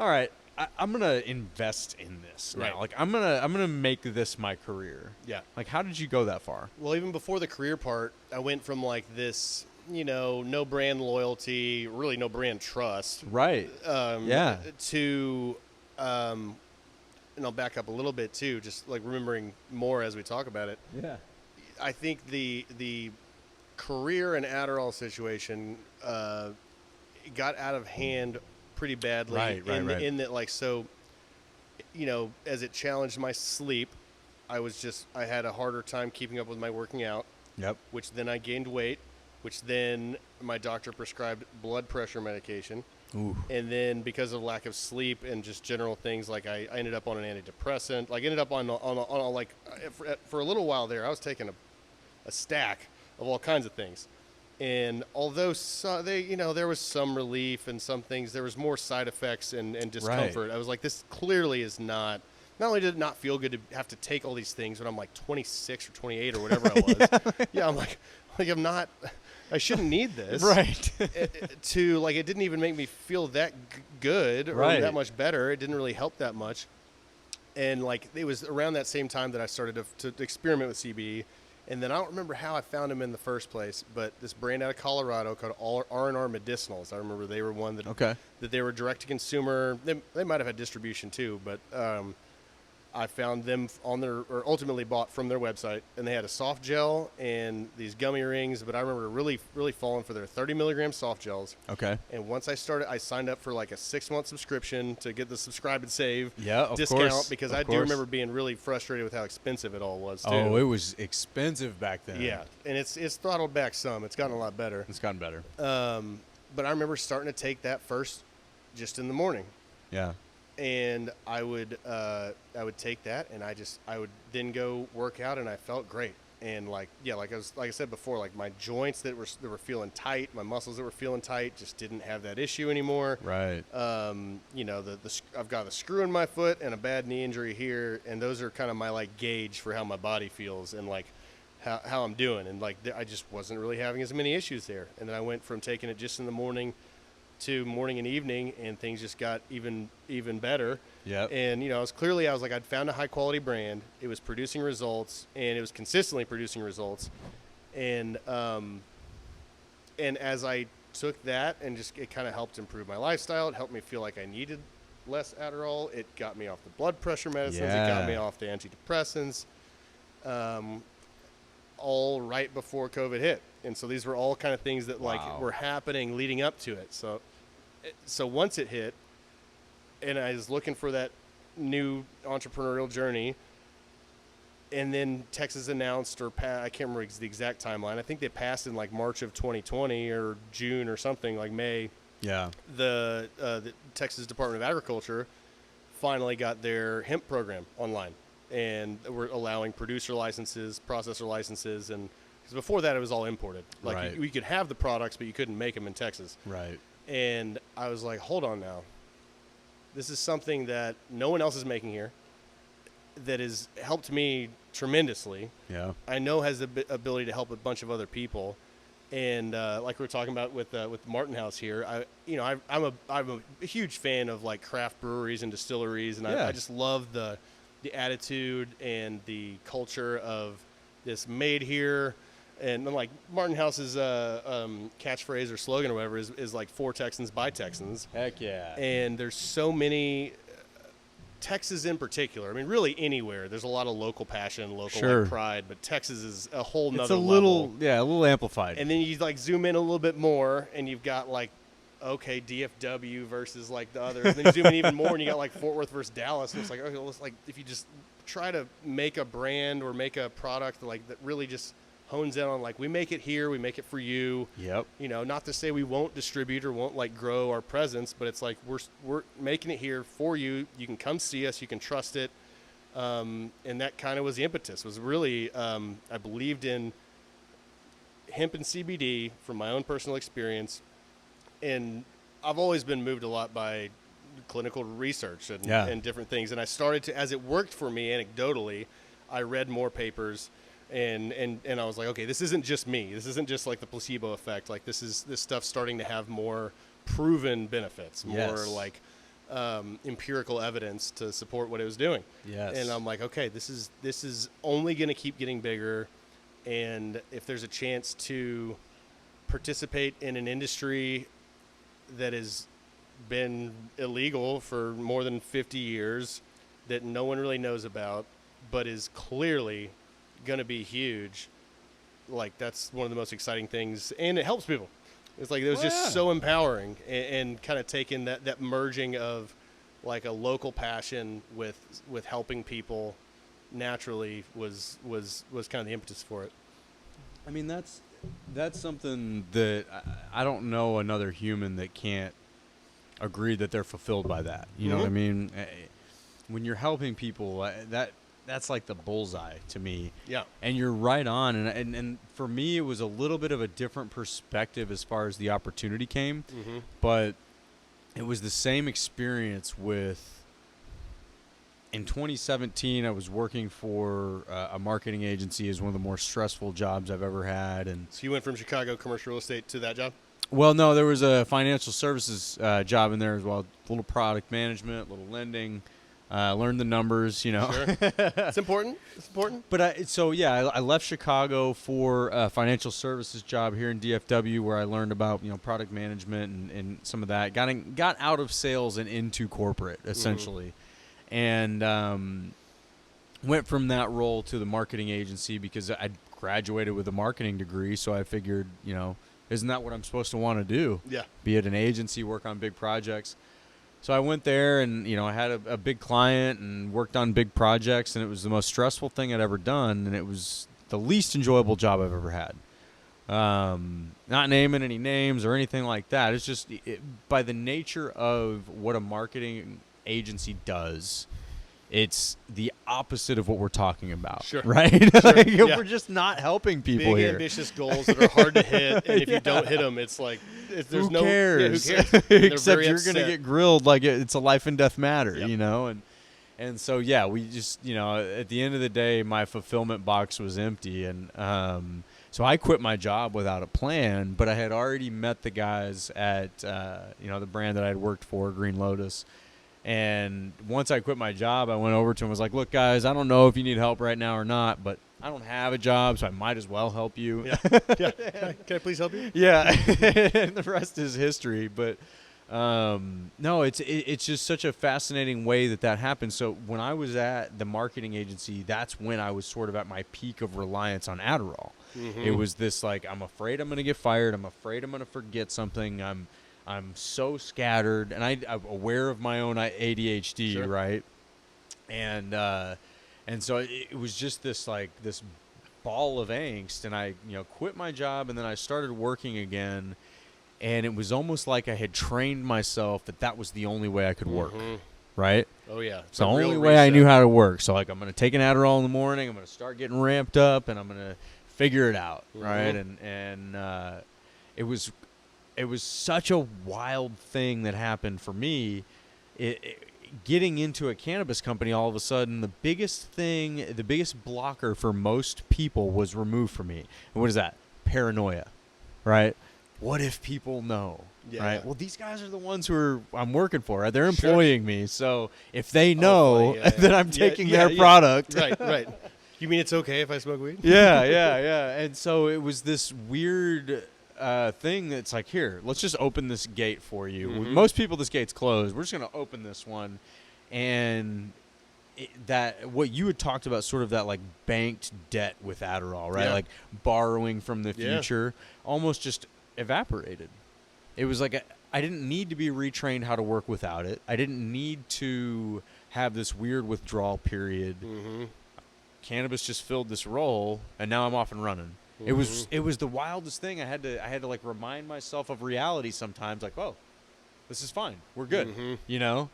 all right, I'm gonna invest in this now. Like I'm gonna make this my career. Yeah. Like, how did you go that far? Well, even before the career part, I went from like this, no brand loyalty, really no brand trust. Right. To, and I'll back up a little bit too, just like remembering more as we talk about it. Yeah. I think the career and Adderall situation got out of hand pretty badly. Right. In that, like, so, as it challenged my sleep, I had a harder time keeping up with my working out. Yep. Which then I gained weight, which then my doctor prescribed blood pressure medication. Ooh. And then because of lack of sleep and just general things, like I ended up on an antidepressant. Like ended up on like for a little while there, I was taking a stack of all kinds of things. And although there was some relief and some things, there was more side effects and discomfort. Right. I was like, this clearly is not only did it not feel good to have to take all these things when I'm like 26 or 28 or whatever I was. I'm like I'm not, I shouldn't need this. Right. It didn't even make me feel that good or that much better. It didn't really help that much. And like, it was around that same time that I started to experiment with CBD. And then I don't remember how I found them in the first place, but this brand out of Colorado called R&R Medicinals. I remember they were one that they were direct to consumer. They might have had distribution too, but I found them or ultimately bought from their website, and they had a soft gel and these gummy rings. But I remember really, really falling for their 30 milligram soft gels. Okay. And once I signed up for like a 6-month subscription to get the subscribe and save discount course. because I do remember being really frustrated with how expensive it all was too. Oh, it was expensive back then. Yeah, and it's throttled back some. It's gotten a lot better. It's gotten better. But I remember starting to take that first, just in the morning. Yeah. And I would take that, and I would then go work out, and I felt great. And like I said before, like my joints that were feeling tight, my muscles that were feeling tight, just didn't have that issue anymore. Right. I've got a screw in my foot and a bad knee injury here, and those are kind of my like gauge for how my body feels and like how I'm doing. And like I just wasn't really having as many issues there. And then I went from taking it just in the morning to morning and evening, and things just got even better. Yeah. And I was like, I'd found a high quality brand. It was producing results, and it was consistently producing results. And as I took that, and just it kind of helped improve my lifestyle. It helped me feel like I needed less Adderall. It got me off the blood pressure medicines. Yeah. It got me off the antidepressants. All right before COVID hit. And so these were all kind of things that like were happening leading up to it. So once it hit, and I was looking for that new entrepreneurial journey, and then Texas announced, I can't remember the exact timeline. I think they passed in like March of 2020 or June or something, like May. Yeah. The Texas Department of Agriculture finally got their hemp program online, and we're allowing producer licenses, processor licenses, and because before that it was all imported. Like right. we could have the products, but you couldn't make them in Texas. Right. And I was like, hold on now. This is something that no one else is making here that has helped me tremendously. Yeah. I know has the ability to help a bunch of other people. And like we were talking about with Martin House here, I'm a huge fan of like craft breweries and distilleries, and I just love the attitude and the culture of this made here. And then like Martin House's catchphrase or slogan or whatever is like for Texans by Texans. Heck yeah. And there's so many, Texas in particular, I mean really anywhere, there's a lot of local passion, local like, pride, but Texas is a whole nother level. A little amplified. And then you like zoom in a little bit more, and you've got like, okay, DFW versus like the others. And then you zoom in even more, and you got like Fort Worth versus Dallas. And it's like, okay, well, it's like if you just try to make a brand or make a product like that really just hones in on like we make it here, we make it for you. Yep. Not to say we won't distribute or won't like grow our presence, but it's like we're making it here for you. You can come see us, you can trust it. And that kind of was the impetus. Was really I believed in hemp and CBD from my own personal experience, and I've always been moved a lot by clinical research and different things. And I started to, as it worked for me anecdotally, I read more papers. And I was like, okay, this isn't just me. This isn't just like the placebo effect. Like this stuff's starting to have more proven benefits, more like empirical evidence to support what it was doing. Yes. And I'm like, okay, this is only going to keep getting bigger. And if there's a chance to participate in an industry that has been illegal for more than 50 years, that no one really knows about, but is clearly going to be huge, like that's one of the most exciting things, and it helps people. It's like it was just so empowering, and kind of taking that merging of like a local passion with helping people naturally was kind of the impetus for it. I mean, that's something that I don't know another human that can't agree that they're fulfilled by that. You know what I mean? When you're helping people, that's like the bullseye to me. Yeah. And you're right on. And for me, it was a little bit of a different perspective as far as the opportunity came. Mm-hmm. But it was the same experience with, in 2017, I was working for a marketing agency. Is one of the more stressful jobs I've ever had. And so you went from Chicago commercial real estate to that job? Well, no, there was a financial services job in there as well. A little product management, a little lending. Learned the numbers, Sure. It's important. It's important. But I left Chicago for a financial services job here in DFW, where I learned about product management and some of that. Got out of sales and into corporate essentially, and went from that role to the marketing agency because I graduated with a marketing degree. So I figured, isn't that what I'm supposed to want to do? Yeah. Be at an agency, work on big projects. So I went there and, I had a big client and worked on big projects, and it was the most stressful thing I'd ever done, and it was the least enjoyable job I've ever had. Not naming any names or anything like that. It's just by the nature of what a marketing agency does, it's the opposite of what we're talking about. Sure. Right? Sure. We're just not helping people big, here. Ambitious goals that are hard to hit, and if you don't hit them, it's like there's who cares? Yeah, who cares? Except you're going to get grilled like it's a life and death matter, Yep. And so, we just, at the end of the day, my fulfillment box was empty. And so I quit my job without a plan, but I had already met the guys at, the brand that I had worked for, Green Lotus. And once I quit my job, I went over to him and was like, look, guys, I don't know if you need help right now or not, but I don't have a job, so I might as well help you. Yeah. Can I please help you? Yeah. And the rest is history. But no, it's just such a fascinating way that happened. So when I was at the marketing agency, that's when I was sort of at my peak of reliance on Adderall. Mm-hmm. It was this like, I'm afraid I'm going to get fired. I'm afraid I'm going to forget something. I'm so scattered, and I'm aware of my own ADHD, Sure. right? And so it was just this ball of angst, and I quit my job, and then I started working again, and it was almost like I had trained myself that was the only way I could work, mm-hmm. right? Oh yeah, It's the only way I knew how to work. So I'm going to take an Adderall in the morning, I'm going to start getting ramped up, and I'm going to figure it out, mm-hmm. right? And it was such a wild thing that happened for me. Getting into a cannabis company, all of a sudden, the biggest blocker for most people was removed from me. And what is that? Paranoia, right? What if people know, right? Well, these guys are the ones I'm working for. Right? They're employing me. So if they know that I'm taking their product. Right. You mean it's okay if I smoke weed? Yeah. And so it was this weird thing that's like, here, let's just open this gate for you. Mm-hmm. Most people, this gate's closed. We're just going to open this one. And what you had talked about, sort of that like banked debt with Adderall, right? Yeah. Like borrowing from the future, almost just evaporated. It was like I didn't need to be retrained how to work without it. I didn't need to have this weird withdrawal period. Mm-hmm. Cannabis just filled this role, and now I'm off and running. Mm-hmm. It was the wildest thing. I had to like remind myself of reality sometimes. Like, oh, this is fine. We're good. Mm-hmm.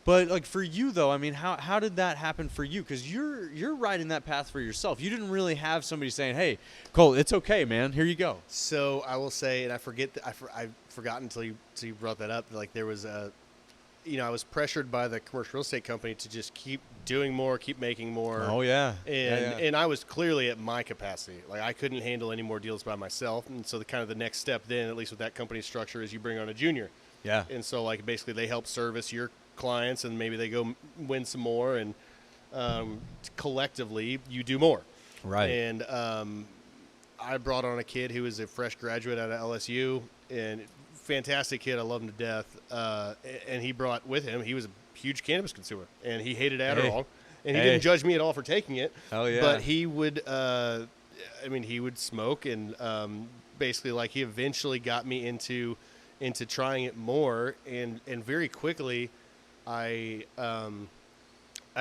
But like for you though, I mean, how did that happen for you? Because you're riding that path for yourself. You didn't really have somebody saying, "Hey, Colt, it's okay, man. Here you go." So I will say, and I forgot until you brought that up. Like there was I was pressured by the commercial real estate company to just keep doing more, keep making more. Oh yeah. And I was clearly at my capacity. Like I couldn't handle any more deals by myself. And so the next step then, at least with that company structure, is you bring on a junior. Yeah. And so like basically they help service your clients, and maybe they go win some more, and collectively you do more. Right. And I brought on a kid who was a fresh graduate out of LSU, and fantastic kid. I love him to death. And he brought with him, he was a huge cannabis consumer, and he hated Adderall, and he didn't judge me at all for taking it. Hell yeah. But he would, he would smoke, and basically like he eventually got me into trying it more, and very quickly I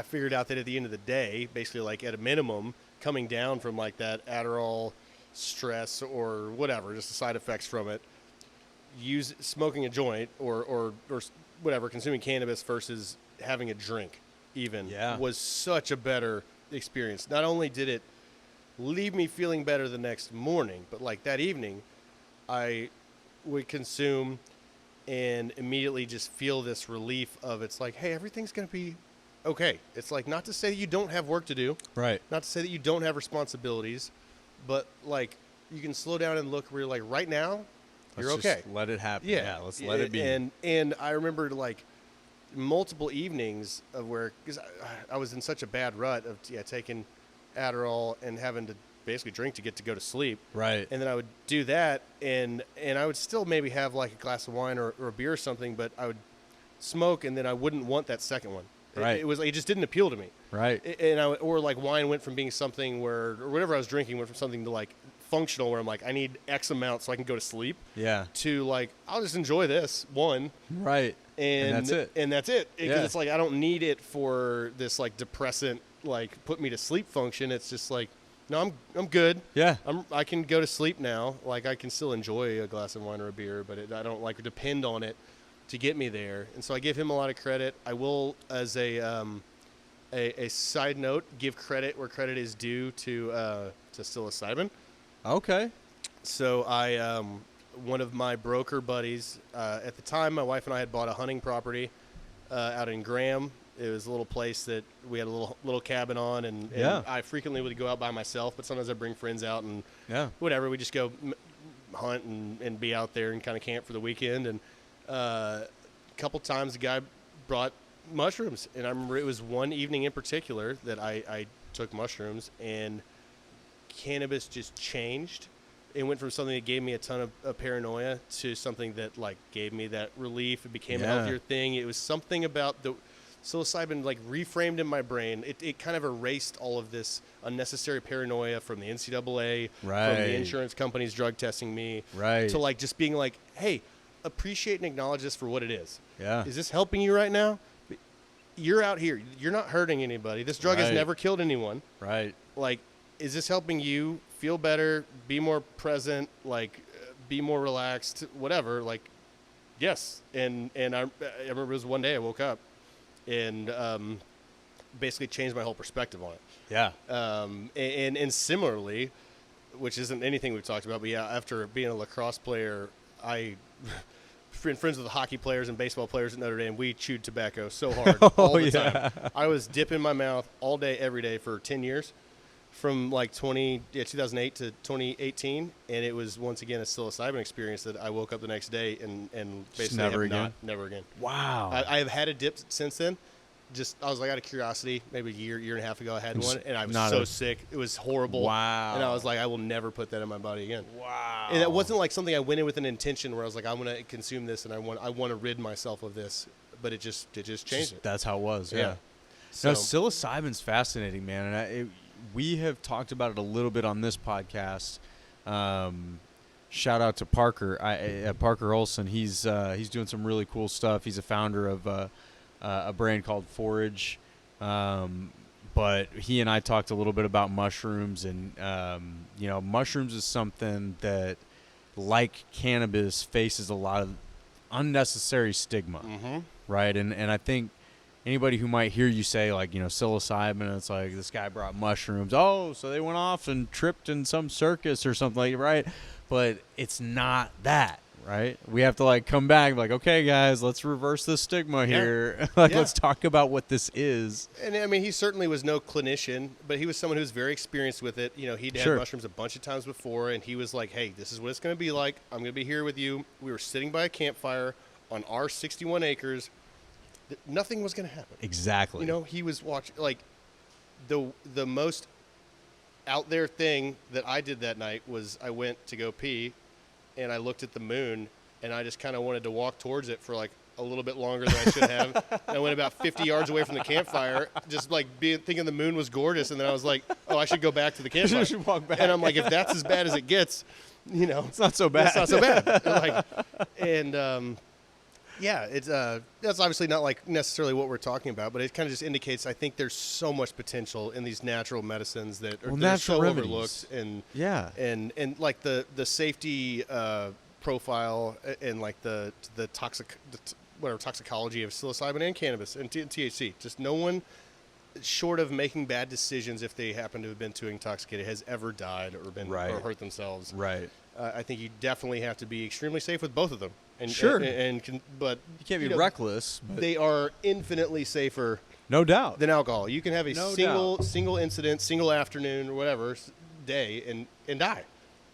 figured out that at the end of the day, basically like at a minimum, coming down from like that Adderall stress or whatever, just the side effects from it, smoking a joint or whatever, consuming cannabis versus having a drink even was such a better experience. Not only did it leave me feeling better the next morning, but like that evening I would consume and immediately just feel this relief of, it's like, hey, everything's going to be okay. It's like, not to say that you don't have work to do. Right. Not to say that you don't have responsibilities, but like you can slow down and look where you're like, right now, you're okay. Just let it happen. Yeah. Let's let it be. And I remember like multiple evenings of because I was in such a bad rut of taking Adderall and having to basically drink to go to sleep. Right. And then I would do that, and I would still maybe have like a glass of wine or a beer or something, but I would smoke, and then I wouldn't want that second one. Right. It just didn't appeal to me. Right. Or like wine went from being something or whatever I was drinking went from something to like functional where I'm like, I need X amount so I can go to sleep. Yeah. To like, I'll just enjoy this one. Right. And that's it. And that's it. Because it's like, I don't need it for this like depressant, like put me to sleep function. It's just like, no, I'm good. Yeah. I can go to sleep now. Like I can still enjoy a glass of wine or a beer, but I don't like depend on it to get me there. And so I give him a lot of credit. I will, as a side note, give credit where credit is due to psilocybin. Okay. So I, one of my broker buddies, at the time, my wife and I had bought a hunting property out in Graham. It was a little place that we had a little cabin on, and I frequently would go out by myself, but sometimes I'd bring friends out and whatever. We just go hunt and be out there and kind of camp for the weekend. And a couple times the guy brought mushrooms, and I remember it was one evening in particular that I took mushrooms, and cannabis just changed. It went from something that gave me a ton of paranoia to something that like gave me that relief. It became a healthier thing. It was something about the psilocybin like reframed in my brain. It kind of erased all of this unnecessary paranoia from the NCAA, from the insurance companies drug testing me, to like just being like, hey, appreciate and acknowledge this for what it is. Yeah. Is this helping you right now? You're out here. You're not hurting anybody. This drug has never killed anyone. Right. Like, is this helping you feel better, be more present, like be more relaxed, whatever? Like, yes. And I remember it was one day I woke up and basically changed my whole perspective on it. Yeah. And similarly, which isn't anything we've talked about, but yeah, after being a lacrosse player, I been friends with the hockey players and baseball players at Notre Dame. We chewed tobacco so hard all the time. I was dipping my mouth all day, every day for 10 years. From like 2008 to 2018, and it was once again a psilocybin experience that I woke up the next day and basically never again. Wow. I have had a dip since then. Just I was like out of curiosity, maybe a year and a half ago I had one, and I was so sick. It was horrible. Wow. And I was like, I will never put that in my body again. Wow. And it wasn't like something I went in with an intention where I was like, I'm gonna consume this and I want to rid myself of this, but it just changed it. That's how it was. Yeah. So no, psilocybin's fascinating, man, and we have talked about it a little bit on this podcast. Shout out to Parker, Parker Olson. He's doing some really cool stuff. He's a founder of a brand called Forage. But he and I talked a little bit about mushrooms, and mushrooms is something that, like cannabis, faces a lot of unnecessary stigma, right? And I think anybody who might hear you say, like, psilocybin, it's like, this guy brought mushrooms. Oh, so they went off and tripped in some circus or something, like, right? But it's not that, right? We have to, like, come back, like, okay, guys, let's reverse the stigma here. Let's talk about what this is. And, I mean, he certainly was no clinician, but he was someone who was very experienced with it. He'd had mushrooms a bunch of times before, and he was like, hey, this is what it's going to be like. I'm going to be here with you. We were sitting by a campfire on our 61 acres. Nothing was going to happen. Exactly. He was watching, like, the most out there thing that I did that night was I went to go pee, and I looked at the moon, and I just kind of wanted to walk towards it for, like, a little bit longer than I should have. And I went about 50 yards away from the campfire, just, like, thinking the moon was gorgeous, and then I was like, oh, I should go back to the campfire. You should walk back. And I'm like, if that's as bad as it gets, it's not so bad. It's not so bad. Yeah, it's that's obviously not like necessarily what we're talking about, but it kind of just indicates I think there's so much potential in these natural medicines that are so overlooked, and like the safety profile and like the toxicology of psilocybin and cannabis and THC. Just no one, short of making bad decisions if they happen to have been too intoxicated, has ever died or been or hurt themselves. Right. I think you definitely have to be extremely safe with both of them. But you can't be reckless. But they are infinitely safer, no doubt, than alcohol. You can have a single incident, single afternoon or whatever day and die.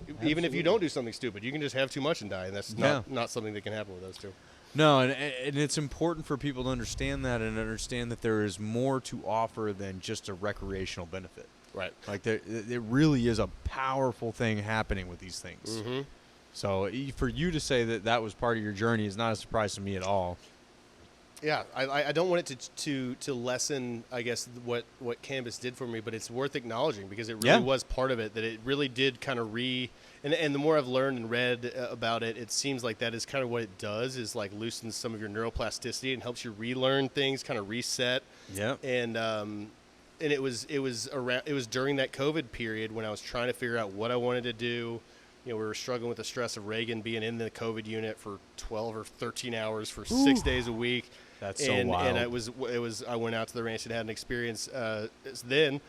Absolutely. Even if you don't do something stupid, you can just have too much and die, and that's not something that can happen with those two. No, and it's important for people to understand that and understand that there is more to offer than just a recreational benefit. Right. Like there really is a powerful thing happening with these things. Mm-hmm. So for you to say that was part of your journey is not a surprise to me at all. Yeah, I don't want it to lessen, I guess, what cannabis did for me, but it's worth acknowledging because it really was part of it, that it really did kind of and the more I've learned and read about it, it seems like that is kind of what it does, is like loosens some of your neuroplasticity and helps you relearn things, kind of reset. Yeah. And it was during that COVID period when I was trying to figure out what I wanted to do. You know, we were struggling with the stress of Reagan being in the COVID unit for 12 or 13 hours for 6 days a week. That's so wild. And I went out to the ranch and had an experience then,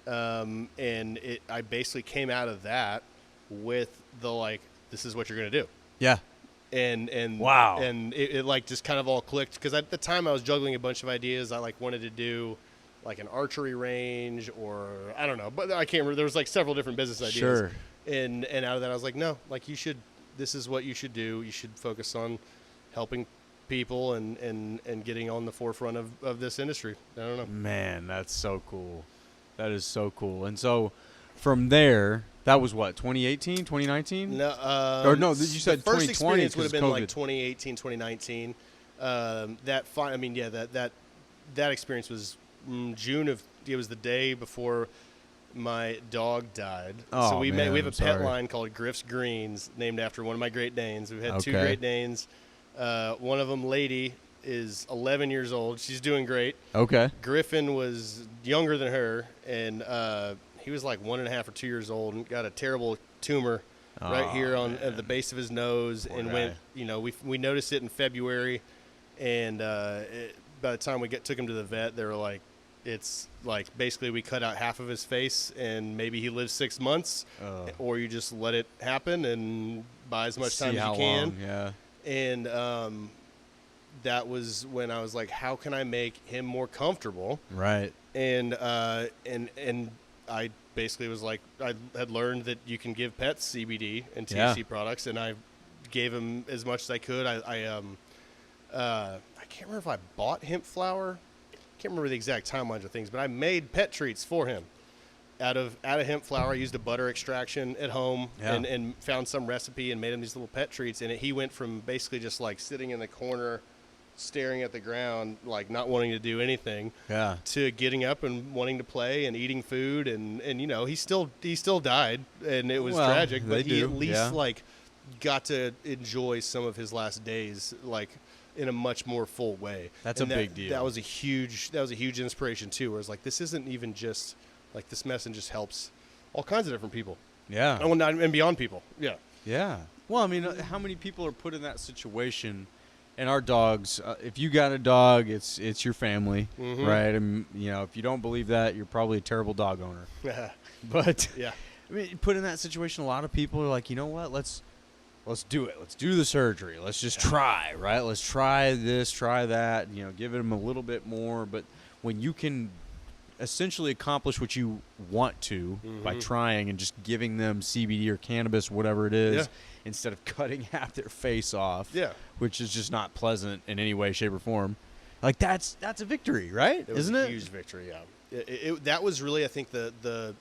and I basically came out of that with the this is what you're gonna do. Yeah. And wow. And it like just kind of all clicked, because at the time I was juggling a bunch of ideas. I wanted to do like an archery range, or I don't know, but I can't remember. There was several different business ideas. Sure. And out of that I was like, no, this is what you should do. You should focus on helping people and getting on the forefront of this industry. I don't know. Man, that's so cool. That is so cool. And so from there, that was what, 2018, 2019? No, or no, you said the first 2020 experience would have been COVID. like 2018, 2019. That experience was June of. It was the day before my dog died. Oh, so we man, have a I'm pet sorry. line called Griff's Greens, named after one of my Great Danes. We've had two Okay. Great Danes. One of them, Lady, is 11 years old. She's doing great. Okay. Griffin was younger than her, and he was like 1.5 or 2 years old and got a terrible tumor right here at the base of his nose. Poor and guy. went, we noticed it in February, and by the time we took him to the vet, they were like, it's like basically we cut out half of his face, and maybe he lives 6 months, or you just let it happen and buy as much time as you can. Long, yeah. And that was when I was like, how can I make him more comfortable? Right. And I basically was like, I had learned that you can give pets CBD and THC products, and I gave him as much as I could. I can't remember if I bought hemp flower. I can't remember the exact timelines of things, but I made pet treats for him out of hemp flower. I used a butter extraction at home and found some recipe and made him these little pet treats. And he went from basically just like sitting in the corner, staring at the ground, like not wanting to do anything, to getting up and wanting to play and eating food. And he still died, and it was tragic, but he at least got to enjoy some of his last days, in a much more full way. That's a big deal. That was a huge inspiration too, where it's like, this isn't even just like, this message just helps all kinds of different people. Yeah. And beyond people. Yeah. Yeah. Well, I mean, how many people are put in that situation? And our dogs, if you got a dog, it's your family, right? And if you don't believe that, you're probably a terrible dog owner. But yeah, I mean, put in that situation, a lot of people are like, you know what? Let's do it. Let's do the surgery. Let's just try, right? Let's try this, try that. Give them a little bit more. But when you can essentially accomplish what you want to by trying and just giving them CBD or cannabis, whatever it is, instead of cutting half their face off, which is just not pleasant in any way, shape, or form, like that's a victory, right? Isn't it? A huge victory, yeah. That was really, I think, the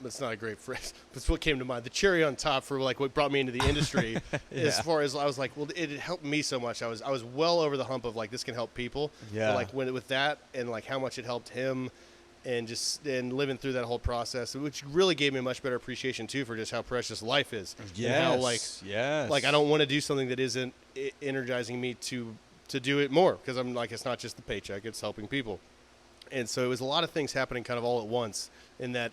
that's not a great phrase, but it's what came to mind. The cherry on top for what brought me into the industry. As far as I was like, well, it helped me so much. I was well over the hump of this can help people. Yeah. But with that and how much it helped him, and living through that whole process, which really gave me a much better appreciation too for just how precious life is. Yes. And how I don't want to do something that isn't energizing me to do it more, because I'm it's not just the paycheck, it's helping people. And so it was a lot of things happening kind of all at once in that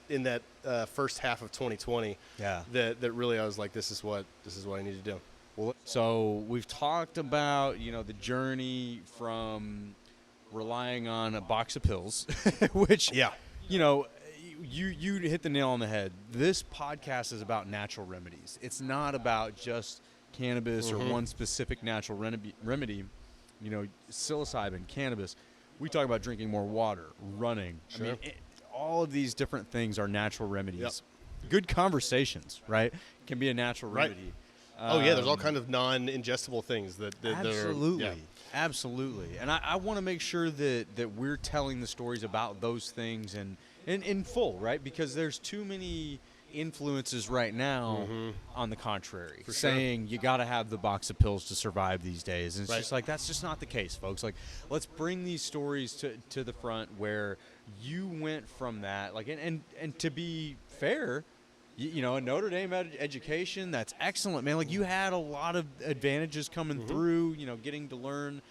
first half of 2020. Yeah. That really I was like, this is what I need to do. Well, so we've talked about the journey from relying on a box of pills, which you hit the nail on the head. This podcast is about natural remedies. It's not about just cannabis or one specific natural remedy. Psilocybin, cannabis. We talk about drinking more water, running. Sure. I mean, all of these different things are natural remedies. Yep. Good conversations, right, can be a natural remedy. There's all kinds of non-ingestible things that absolutely. Absolutely. And I want to make sure that we're telling the stories about those things and in full, right? Because there's too many influences right now, on the contrary, For saying you got to have the box of pills to survive these days. And it's Right. just like, that's just not the case, folks. Like, let's bring these stories to the front where you went from that. Like, and to be fair, you know, a Notre Dame education, that's excellent, man. Like, you had a lot of advantages coming through, you know, getting to learn,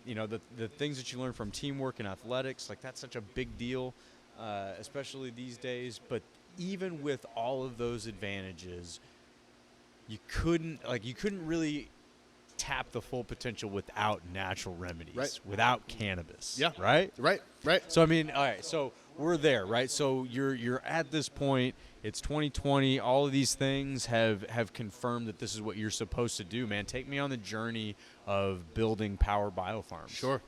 you know, the things that you learn from teamwork and athletics. Like, that's such a big deal, especially these days. But even with all of those advantages, you couldn't really tap the full potential without natural remedies, Right. without cannabis. Yeah. Right? Right. So, I mean, all right, so we're there, right? So you're at this point. It's 2020. All of these things have confirmed that this is what you're supposed to do, man. Take me on the journey of building Power Biopharms. Sure.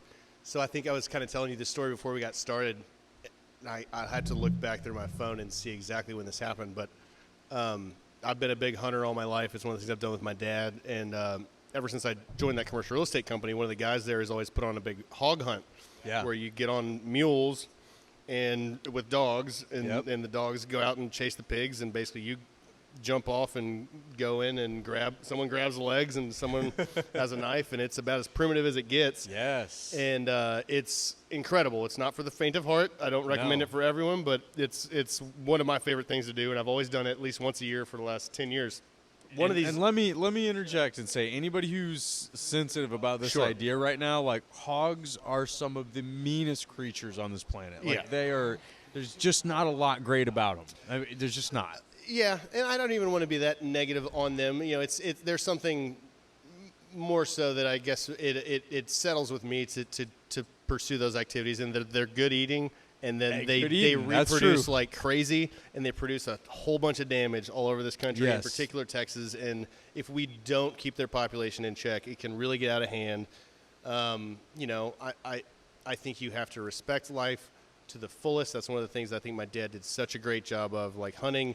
So I think I was kind of telling you this story before we got started. I had to look back through my phone and see exactly when this happened. But I've been a big hunter all my life. It's one of the things I've done with my dad. And ever since I joined that commercial real estate company, one of the guys there has always put on a big hog hunt. Yeah. Where you get on mules and with dogs, and the dogs go out and chase the pigs, and basically you jump off and go in and someone grabs the legs, and someone has a knife, and it's about as primitive as it gets. Yes. And it's incredible. It's not for the faint of heart. I don't recommend it for everyone, but it's one of my favorite things to do, and I've always done it at least once a year for the last 10 years. And let me interject and say, anybody who's sensitive about this idea right now, like, hogs are some of the meanest creatures on this planet. Like, there's just not a lot great about them. I mean, there's just not. Yeah, and I don't even want to be that negative on them. You know, there's something more so that I guess it settles with me to pursue those activities, and they're good eating. And then they reproduce like crazy, and they produce a whole bunch of damage all over this country, in particular Texas. And if we don't keep their population in check, it can really get out of hand. You know, I think you have to respect life to the fullest. That's one of the things I think my dad did such a great job of. Like, hunting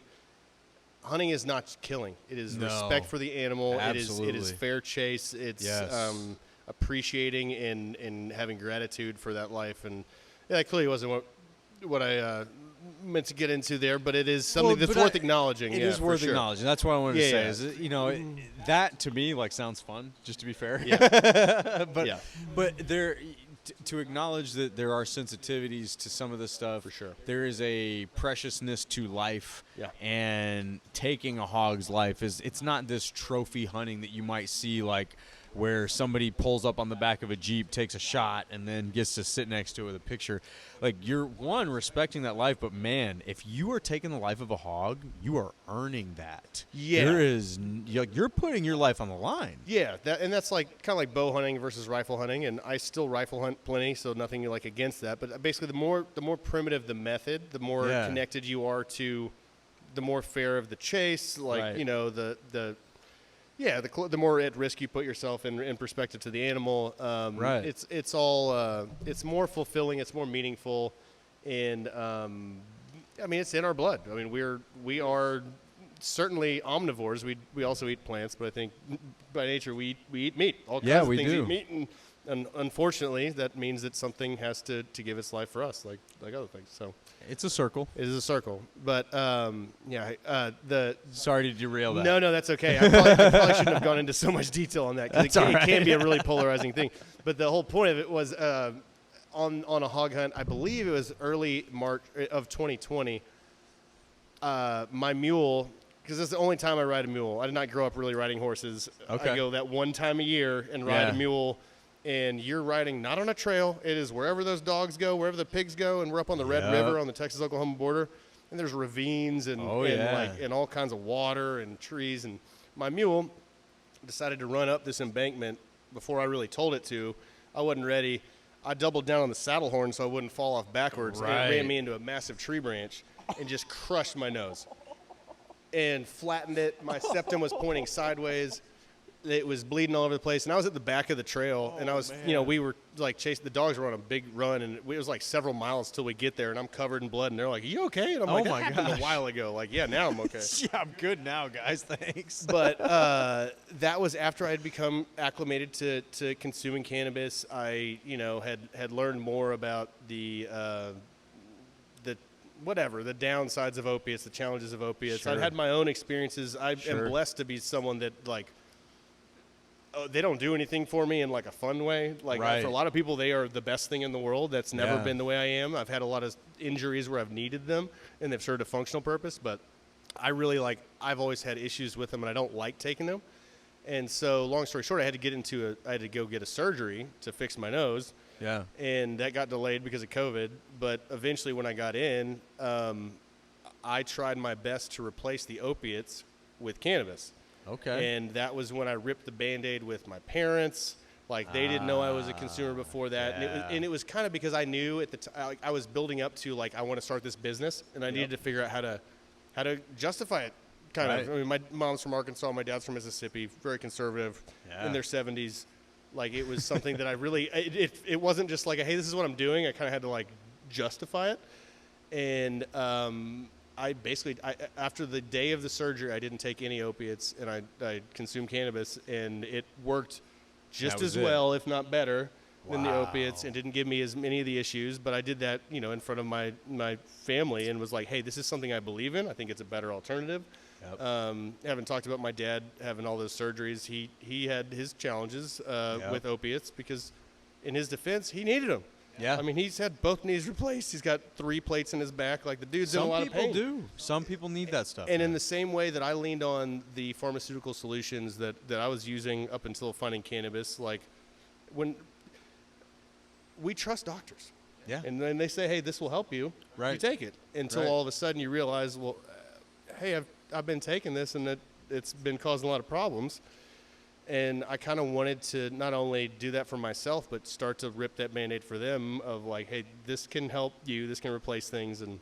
is not killing. It is respect for the animal. Absolutely. It is fair chase. It's appreciating and having gratitude for that life. And yeah, that clearly wasn't what I meant to get into there, but it is something that's worth acknowledging. It is worth acknowledging. That's what I wanted to say. Yeah. Is, you know, that to me, like, sounds fun, just to be fair. Yeah. But there, to acknowledge that there are sensitivities to some of this stuff. For sure. There is a preciousness to life. Yeah. And taking a hog's life it's not this trophy hunting that you might see, like, where somebody pulls up on the back of a Jeep, takes a shot, and then gets to sit next to it with a picture. Like, you're, one, respecting that life, but, man, if you are taking the life of a hog, you are earning that. Yeah. You're putting your life on the line. Yeah, that's like kind of like bow hunting versus rifle hunting, and I still rifle hunt plenty, so nothing like against that. But basically, the more primitive the method, the more connected you are to, the more fair of the chase. Like, you know, the more at risk you put yourself in perspective to the animal. It's all it's more fulfilling. It's more meaningful, and I mean, it's in our blood. I mean, we are certainly omnivores. We also eat plants, but I think by nature we eat meat. All kinds of things eat meat, and unfortunately, that means that something has to give its life for us, like other things. So it's a circle. It is a circle. But sorry to derail that. No, that's okay. I probably shouldn't have gone into so much detail on that, because it can be a really polarizing thing. But the whole point of it was on a hog hunt. I believe it was early March of 2020. My mule, because it's the only time I ride a mule. I did not grow up really riding horses. Okay. I go that one time a year and ride a mule. And you're riding not on a trail. It is wherever those dogs go, wherever the pigs go. And we're up on the Red River on the Texas-Oklahoma border. And there's ravines and all kinds of water and trees. And my mule decided to run up this embankment before I really told it to. I wasn't ready. I doubled down on the saddle horn so I wouldn't fall off backwards. And it ran me into a massive tree branch and just crushed my nose and flattened it. My septum was pointing sideways. It was bleeding all over the place, and I was at the back of the trail, and I was, we were like chasing. The dogs were on a big run, and it was like several miles till we get there, and I'm covered in blood, and they're like, "Are you okay?" And I'm like, "That happened a while ago." Like, yeah, now I'm okay. Yeah, I'm good now, guys. Thanks. But that was after I had become acclimated to consuming cannabis. I, had learned more about the whatever, the downsides of opiates, the challenges of opiates. Sure. I've had my own experiences. I Sure. am blessed to be someone that, like, they don't do anything for me in, like, a fun way. Like, Right. for a lot of people, they are the best thing in the world. That's never Yeah. been the way I am. I've had a lot of injuries where I've needed them, and they've served a functional purpose. But I really, like, I've always had issues with them, and I don't like taking them. And so, long story short, I had to go get a surgery to fix my nose. Yeah. And that got delayed because of COVID. But eventually when I got in, I tried my best to replace the opiates with cannabis. Okay. And that was when I ripped the Band-Aid with my parents. Like, they didn't know I was a consumer before that. Yeah. And it was kind of because I knew at the time, I was building up to, like, I want to start this business. And I needed to figure out how to justify it. Kind of. I mean, my mom's from Arkansas. My dad's from Mississippi. Very conservative. Yeah. In their 70s. Like, it was something that I really, it wasn't just like, hey, this is what I'm doing. I kind of had to, like, justify it. And after the day of the surgery, I didn't take any opiates, and I consumed cannabis, and it worked just as well, if not better, than the opiates, and didn't give me as many of the issues. But I did that, in front of my family, and was like, hey, this is something I believe in. I think it's a better alternative. Yep. Having talked about my dad having all those surgeries, he had his challenges with opiates because, in his defense, he needed them. Yeah. I mean, he's had both knees replaced. He's got 3 plates in his back. Like, the dude's in a lot of pain. Some people do. Some people need that stuff. And in the same way that I leaned on the pharmaceutical solutions that I was using up until finding cannabis, like, when we trust doctors. Yeah. And then they say, hey, this will help you. Right. You take it. Until all of a sudden you realize, well, hey, I've been taking this, and it's been causing a lot of problems. And I kind of wanted to not only do that for myself, but start to rip that Band-Aid for them of, like, hey, this can help you. This can replace things and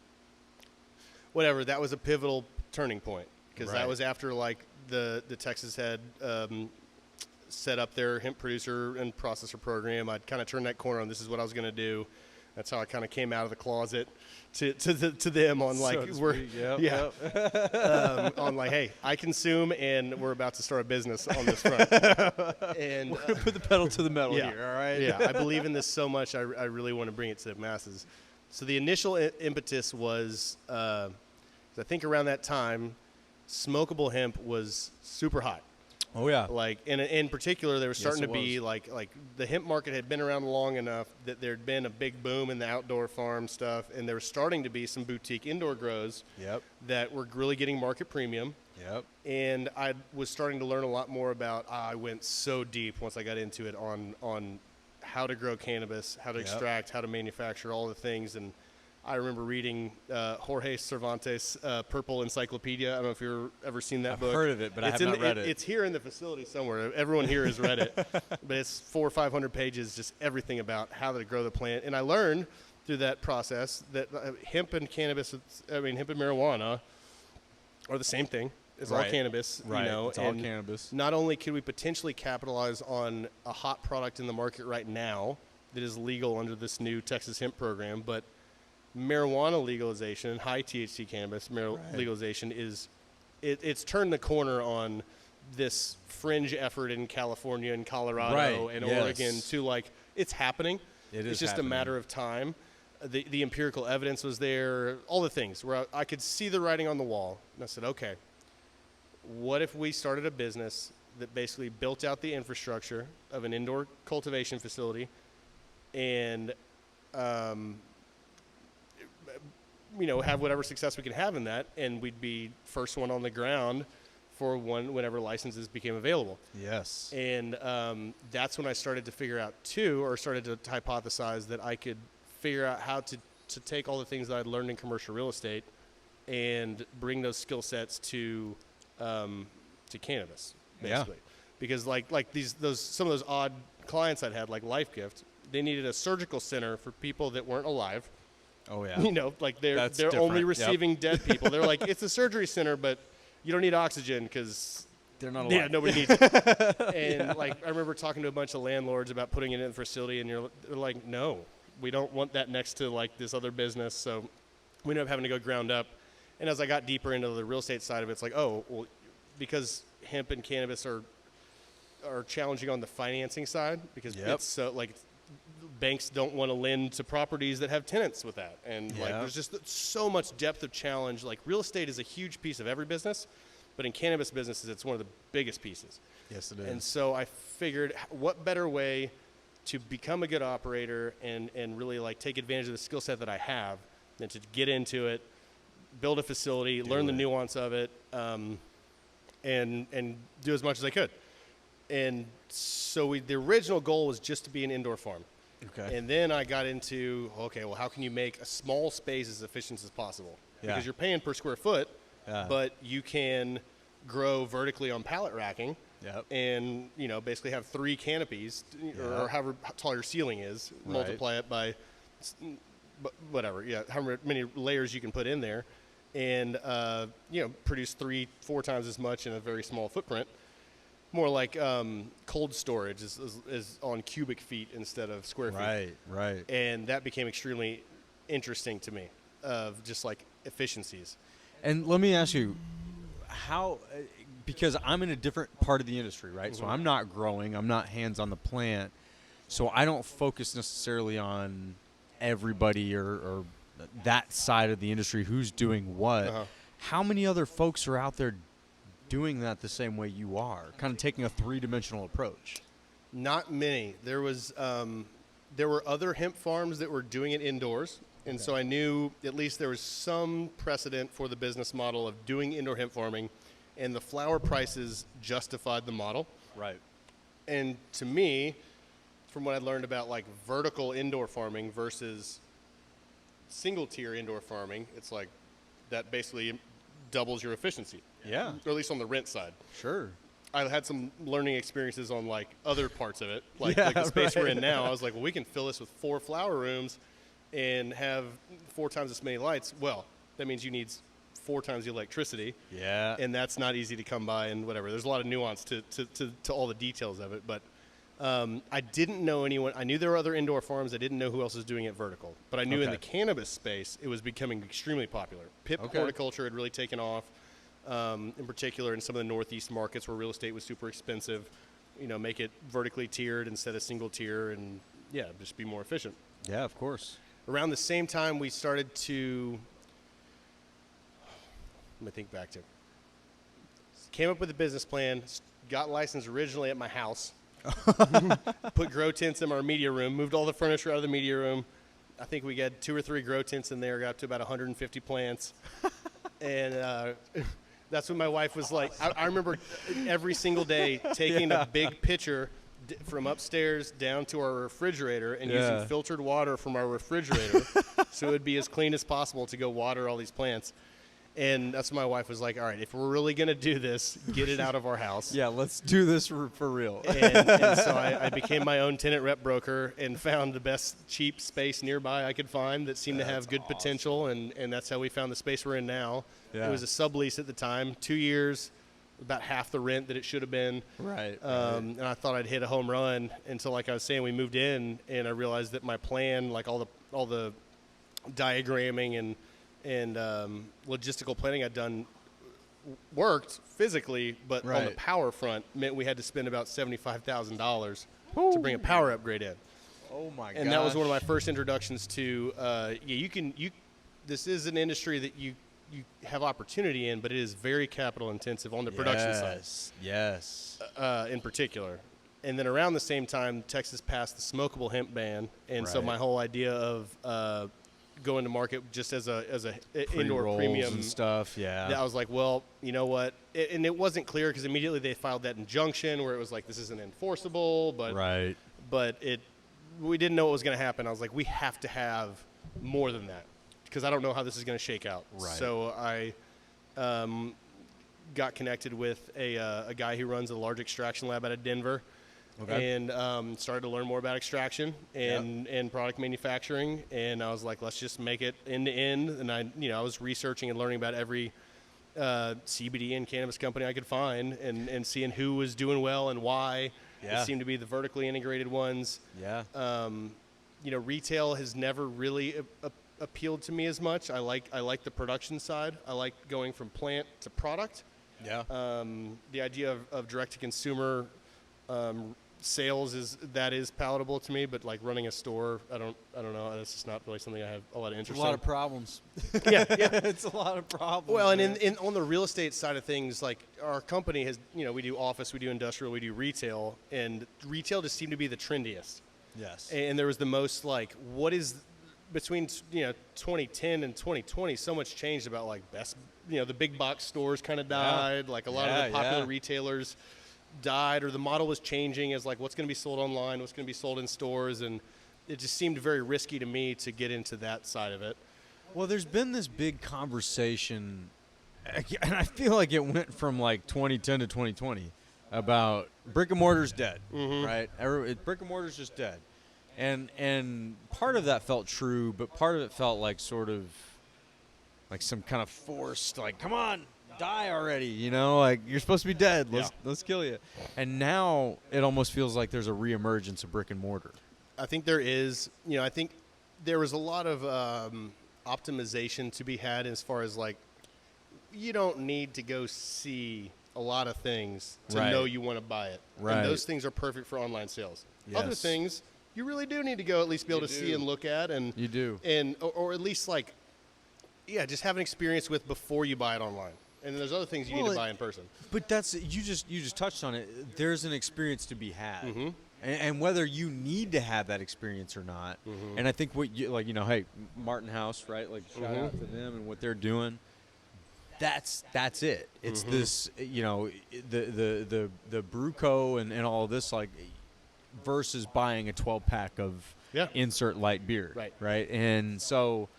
whatever. That was a pivotal turning point because that was after, like, the Texas had set up their hemp producer and processor program. I'd kind of turned that corner on this is what I was going to do. That's how I kind of came out of the closet to them on, like, on, like, hey, I consume, and we're about to start a business on this front. And we're gonna put the pedal to the metal here, all right? Yeah, I believe in this so much. I really want to bring it to the masses. So the initial impetus was, I think around that time, smokable hemp was super hot. Oh, yeah. Like, and in particular, there was starting to be, like the hemp market had been around long enough that there'd been a big boom in the outdoor farm stuff, and there was starting to be some boutique indoor grows that were really getting market premium. Yep. And I was starting to learn a lot more about, I went so deep once I got into it on how to grow cannabis, how to extract, how to manufacture, all the things. And I remember reading Jorge Cervantes' Purple Encyclopedia. I don't know if you've ever seen that book. I've heard of it, but I have not read it. It's here in the facility somewhere. Everyone here has read it. But it's 400 or 500 pages, just everything about how to grow the plant. And I learned through that process that hemp and cannabis, hemp and marijuana are the same thing. It's all cannabis. Right. It's all and cannabis. Not only could we potentially capitalize on a hot product in the market right now that is legal under this new Texas hemp program, but marijuana legalization, high THC cannabis legalization it's turned the corner on this fringe effort in California and Colorado and Oregon to, like, it's happening. It's just a matter of time. The empirical evidence was there, all the things where I could see the writing on the wall. And I said, okay, what if we started a business that basically built out the infrastructure of an indoor cultivation facility and have whatever success we could have in that, and we'd be first one on the ground for whenever licenses became available. Yes. And that's when I started to figure out started to hypothesize that I could figure out how to take all the things that I'd learned in commercial real estate and bring those skill sets to cannabis, basically. Because like some of those odd clients I'd had, like Life Gift, they needed a surgical center for people that weren't alive. Oh, yeah. Like they're only receiving dead people. They're like, it's a surgery center, but you don't need oxygen because they're not alive. Yeah, nobody needs it. And like, I remember talking to a bunch of landlords about putting it in the facility, and they're like, no, we don't want that next to, like, this other business. So we ended up having to go ground up. And as I got deeper into the real estate side of it, it's like, oh, well, because hemp and cannabis are challenging on the financing side, because it's so, like, banks don't want to lend to properties that have tenants with that. And like, there's just so much depth of challenge. Like real estate is a huge piece of every business, but in cannabis businesses, it's one of the biggest pieces. Yes, it is. And so I figured, what better way to become a good operator and really like take advantage of the skill set that I have than to get into it, build a facility, learn the nuance of it, and do as much as I could. And so the original goal was just to be an indoor farm. Okay. And then I got into, okay, well, how can you make a small space as efficient as possible? Because you're paying per square foot, but you can grow vertically on pallet racking. Yep. And, you know, basically have 3 canopies or however tall your ceiling is, multiply it by whatever, however many layers you can put in there, and, you know, produce 3-4 times as much in a very small footprint. More like cold storage is on cubic feet instead of square feet. Right. And that became extremely interesting to me, of just like efficiencies. And let me ask you, how, because I'm in a different part of the industry, right? So I'm not growing, I'm not hands on the plant, so I don't focus necessarily on everybody or that side of the industry who's doing what. How many other folks are out there doing that the same way you are, kind of taking a 3-dimensional approach? Not many. There were other hemp farms that were doing it indoors, and so I knew at least there was some precedent for the business model of doing indoor hemp farming, and the flower prices justified the model. Right. And to me, from what I learned about like vertical indoor farming versus single tier indoor farming, it's like that basically doubles your efficiency. Yeah. Or at least on the rent side. Sure. I had some learning experiences on like other parts of it, like the space we're in now. I was like, well, we can fill this with 4 flower rooms and have 4 times as many lights. Well, that means you need 4 times the electricity. Yeah. And that's not easy to come by and whatever. There's a lot of nuance to all the details of it. But I didn't know anyone. I knew there were other indoor farms. I didn't know who else was doing it vertical. But I knew in the cannabis space, it was becoming extremely popular. Pip horticulture had really taken off. In particular in some of the Northeast markets where real estate was super expensive, you know, make it vertically tiered instead of single tier and just be more efficient. Yeah, of course. Around the same time we started to, let me think back to, came up with a business plan, got licensed originally at my house, put grow tents in our media room, moved all the furniture out of the media room. I think we got 2 or 3 grow tents in there, got up to about 150 plants. And that's when my wife was like, I remember every single day taking a big pitcher from upstairs down to our refrigerator and using filtered water from our refrigerator so it would be as clean as possible to go water all these plants. And that's when my wife was like, all right, if we're really going to do this, get it out of our house. Yeah, let's do this for real. and so I became my own tenant rep broker and found the best cheap space nearby I could find that seemed to have good potential. And that's how we found the space we're in now. Yeah. It was a sublease at the time, 2 years, about half the rent that it should have been. Right. And I thought I'd hit a home run until, like I was saying, we moved in and I realized that my plan, like all the diagramming and logistical planning I'd done worked physically, but on the power front meant we had to spend about $75,000 to bring a power upgrade in. Oh my god! And that was one of my first introductions to this is an industry that you have opportunity in, but it is very capital intensive on the production side. Yes. In particular. And then around the same time, Texas passed the smokable hemp ban, and so my whole idea of going to market just as a indoor premium and stuff. Yeah. I was like, well, you know what? And it wasn't clear because immediately they filed that injunction where it was like, this isn't enforceable, but we didn't know what was going to happen. I was like, we have to have more than that because I don't know how this is going to shake out. Right. So I got connected with a guy who runs a large extraction lab out of Denver. Okay. And started to learn more about extraction and product manufacturing. And I was like, let's just make it end to end. And I was researching and learning about every CBD and cannabis company I could find and seeing who was doing well and why. It seemed to be the vertically integrated ones. Yeah. Retail has never really appealed to me as much. I like the production side. I like going from plant to product. Yeah. The idea of direct to consumer sales is palatable to me, but like running a store, I don't know. That's just not really something I have a lot of interest in. A lot of problems. yeah, it's a lot of problems. Well, and in on the real estate side of things, like our company has, we do office, we do industrial, we do retail, and retail just seemed to be the trendiest. Yes. And there was the most like, what is between 2010 and 2020, so much changed about like the big box stores kind of died. Like a lot of the popular retailers died, or the model was changing as like what's going to be sold online, what's going to be sold in stores, and it just seemed very risky to me to get into that side of it. Well, there's been this big conversation, and I feel like it went from like 2010 to 2020 about brick and mortar's dead, right? Brick and mortar's just dead. And part of that felt true, but part of it felt like sort of like some kind of forced, like, come on, die already, like you're supposed to be dead. Let's kill you. And now it almost feels like there's a reemergence of brick and mortar. I think there is. I think there was a lot of optimization to be had as far as like, you don't need to go see a lot of things to know you want to buy it. Right. And those things are perfect for online sales. Yes. Other things you really do need to go at least be able to see and look at, and you do, and or at least like, just have an experience with before you buy it online. And there's other things you need to buy in person. But that's you just touched on it. There's an experience to be had, and whether you need to have that experience or not. And I think what you hey, Martin House, right? Like shout out to them and what they're doing. That's it. It's this, the Bruco and all of this, like, versus buying a 12-pack of insert light beer, right? And so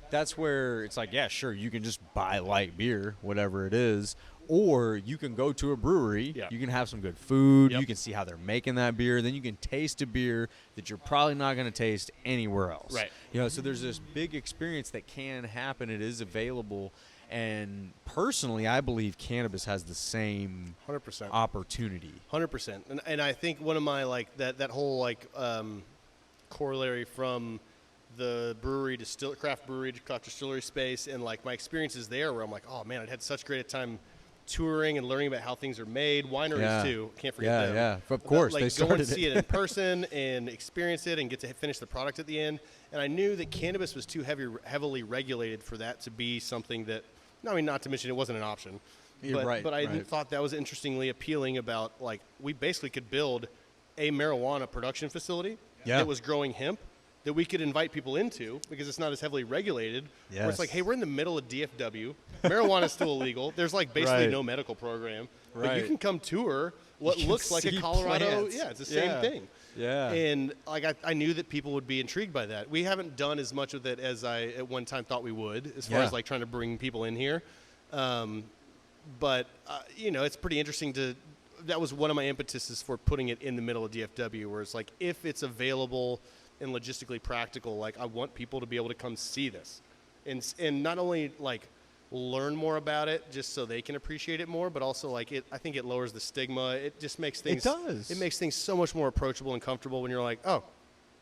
that's where it's like, yeah, sure, you can just buy light beer, whatever it is, or you can go to a brewery, you can have some good food, you can see how they're making that beer, then you can taste a beer that you're probably not going to taste anywhere else. Right. So there's this big experience that can happen. It is available. And personally, I believe cannabis has the same 100% opportunity. 100%. And I think one of my, like, that whole, like, corollary from the craft brewery to craft distillery space, and, like, my experiences there where I'm like, oh, man, I'd had such great a time touring and learning about how things are made. Wineries, too. Can't forget them. Yeah, of course. Like, they started go and see it in person and experience it and get to finish the product at the end. And I knew that cannabis was too heavily regulated for that to be something that, not to mention it wasn't an option. But I thought that was interestingly appealing about, like, we basically could build a marijuana production facility that was growing hemp that we could invite people into because it's not as heavily regulated. Where it's like, hey, we're in the middle of DFW. Marijuana is still illegal. There's, like, basically no medical program. But you can come tour what looks like a Colorado. Plants. Yeah, it's the same thing. Yeah. And, like, I knew that people would be intrigued by that. We haven't done as much of it as I at one time thought we would, as far as, like, trying to bring people in here. But it's pretty interesting that was one of my impetuses for putting it in the middle of DFW, where it's like, if it's available and logistically practical, like, I want people to be able to come see this and not only, like, learn more about it just so they can appreciate it more, but also, like, I think it lowers the stigma. It just makes things, it makes things so much more approachable and comfortable when you're like, oh,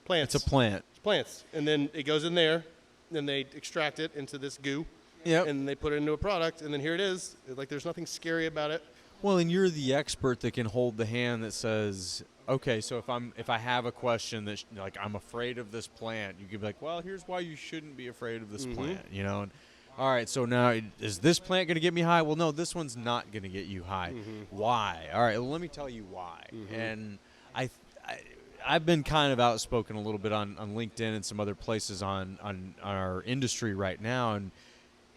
plants. It's a plant. It's plants. And then it goes in there, then they extract it into this goo. And they put it into a product, and then here it is. Like, there's nothing scary about it. Well, and you're the expert that can hold the hand that says, okay, so if I have a question that, like, I'm afraid of this plant, you could be like, well, here's why you shouldn't be afraid of this plant, And, all right, so now, is this plant going to get me high? Well, no, this one's not going to get you high. Why? All right, well, let me tell you why. And I've been kind of outspoken a little bit on LinkedIn and some other places on our industry right now, and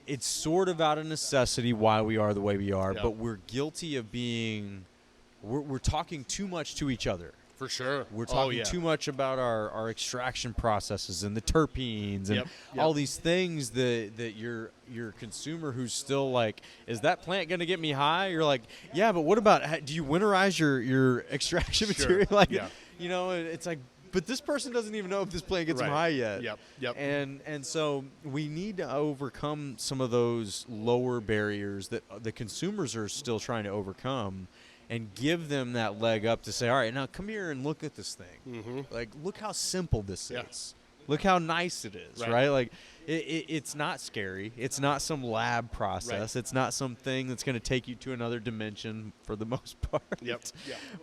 it's sort of out of necessity why we are the way we are, but we're guilty of we're talking too much to each other. For sure. We're talking too much about our extraction processes and the terpenes and all these things that your consumer who's still like, is that plant going to get me high? You're like, yeah, but what about, do you winterize your extraction material? Like, it's like, but this person doesn't even know if this plant gets them high yet. Yep. And so we need to overcome some of those lower barriers that the consumers are still trying to overcome, and give them that leg up to say, all right, now come here and look at this thing. Like, look how simple this is. Look how nice it is, right? Like, it's not scary. It's not some lab process. It's not something that's going to take you to another dimension for the most part.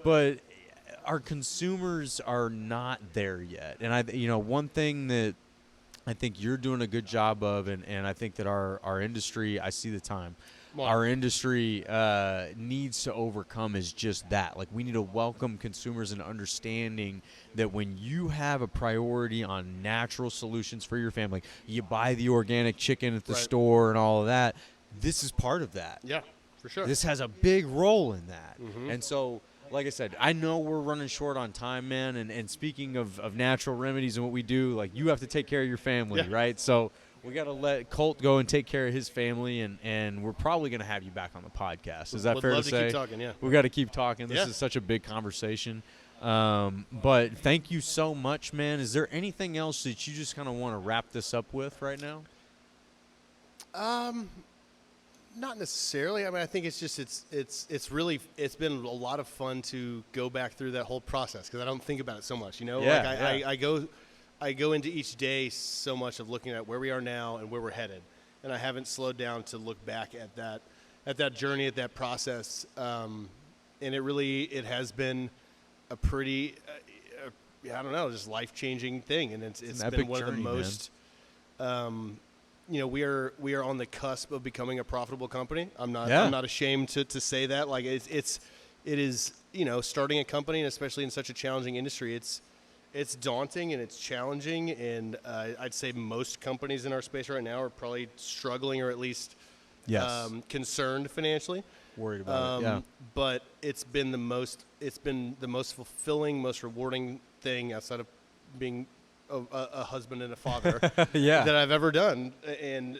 But our consumers are not there yet. And one thing that I think you're doing a good job of, and I think that our industry, I see the time, our industry needs to overcome is just that. Like, we need to welcome consumers and understanding that when you have a priority on natural solutions for your family, you buy the organic chicken at the store and all of that, this is part of that. Yeah, for sure. This has a big role in that. And so, like I said, I know we're running short on time, man. And speaking of natural remedies and what we do, like, you have to take care of your family, right? So we got to let Colt go and take care of his family, and we're probably going to have you back on the podcast. Is that fair to say? Would love to keep talking, yeah. We got to keep talking. This is such a big conversation. But thank you so much, man. Is there anything else that you just kind of want to wrap this up with right now? Not necessarily. I mean, I think it's just it's been a lot of fun to go back through that whole process, because I don't think about it so much. I go into each day so much of looking at where we are now and where we're headed, and I haven't slowed down to look back at that journey, at that process. And it has been a pretty I don't know, just life-changing thing, and it's been one of the most. We are on the cusp of becoming a profitable company. I'm not ashamed to say that. Like, it is starting a company, and especially in such a challenging industry, it's daunting and it's challenging. And I'd say most companies in our space right now are probably struggling, or at least concerned financially. Worried about it. But it's been the most fulfilling, most rewarding thing outside of being a husband and a father that I've ever done, and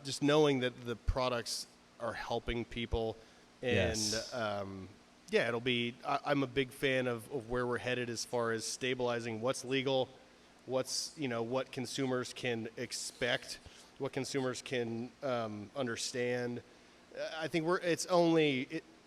just knowing that the products are helping people, and it'll be. I'm a big fan of where we're headed as far as stabilizing what's legal, what consumers can expect, what consumers can understand. I think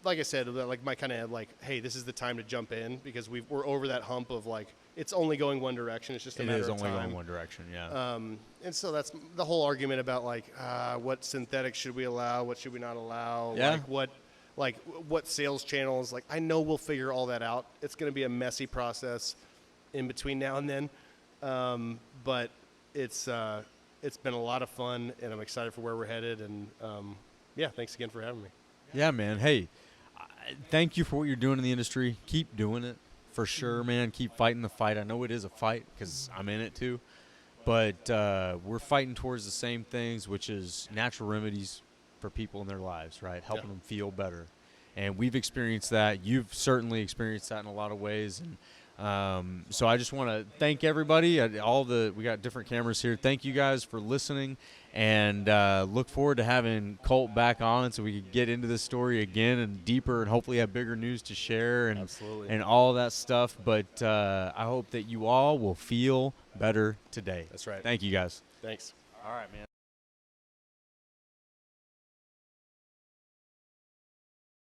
like I said, like my kind of like, hey, this is the time to jump in, because we're over that hump of like, it's only going one direction. It's just a matter of time. It is only going one direction, yeah. And so that's the whole argument about like, what synthetics should we allow? What should we not allow? Yeah. What sales channels? Like, I know we'll figure all that out. It's going to be a messy process in between now and then. But it's been a lot of fun, and I'm excited for where we're headed. And thanks again for having me. Yeah, man. Hey, thank you for what you're doing in the industry. Keep doing it, for sure, man. Keep fighting the fight. I know it is a fight, because I'm in it too. But we're fighting towards the same things, which is natural remedies for people in their lives, right? Helping them feel better. And we've experienced that. You've certainly experienced that in a lot of ways. And so I just want to thank everybody. We got different cameras here. Thank you guys for listening, and look forward to having Colt back on so we can get into this story again and deeper, and hopefully have bigger news to share and all that stuff. But I hope that you all will feel better today. That's right. Thank you guys. Thanks. All right, man.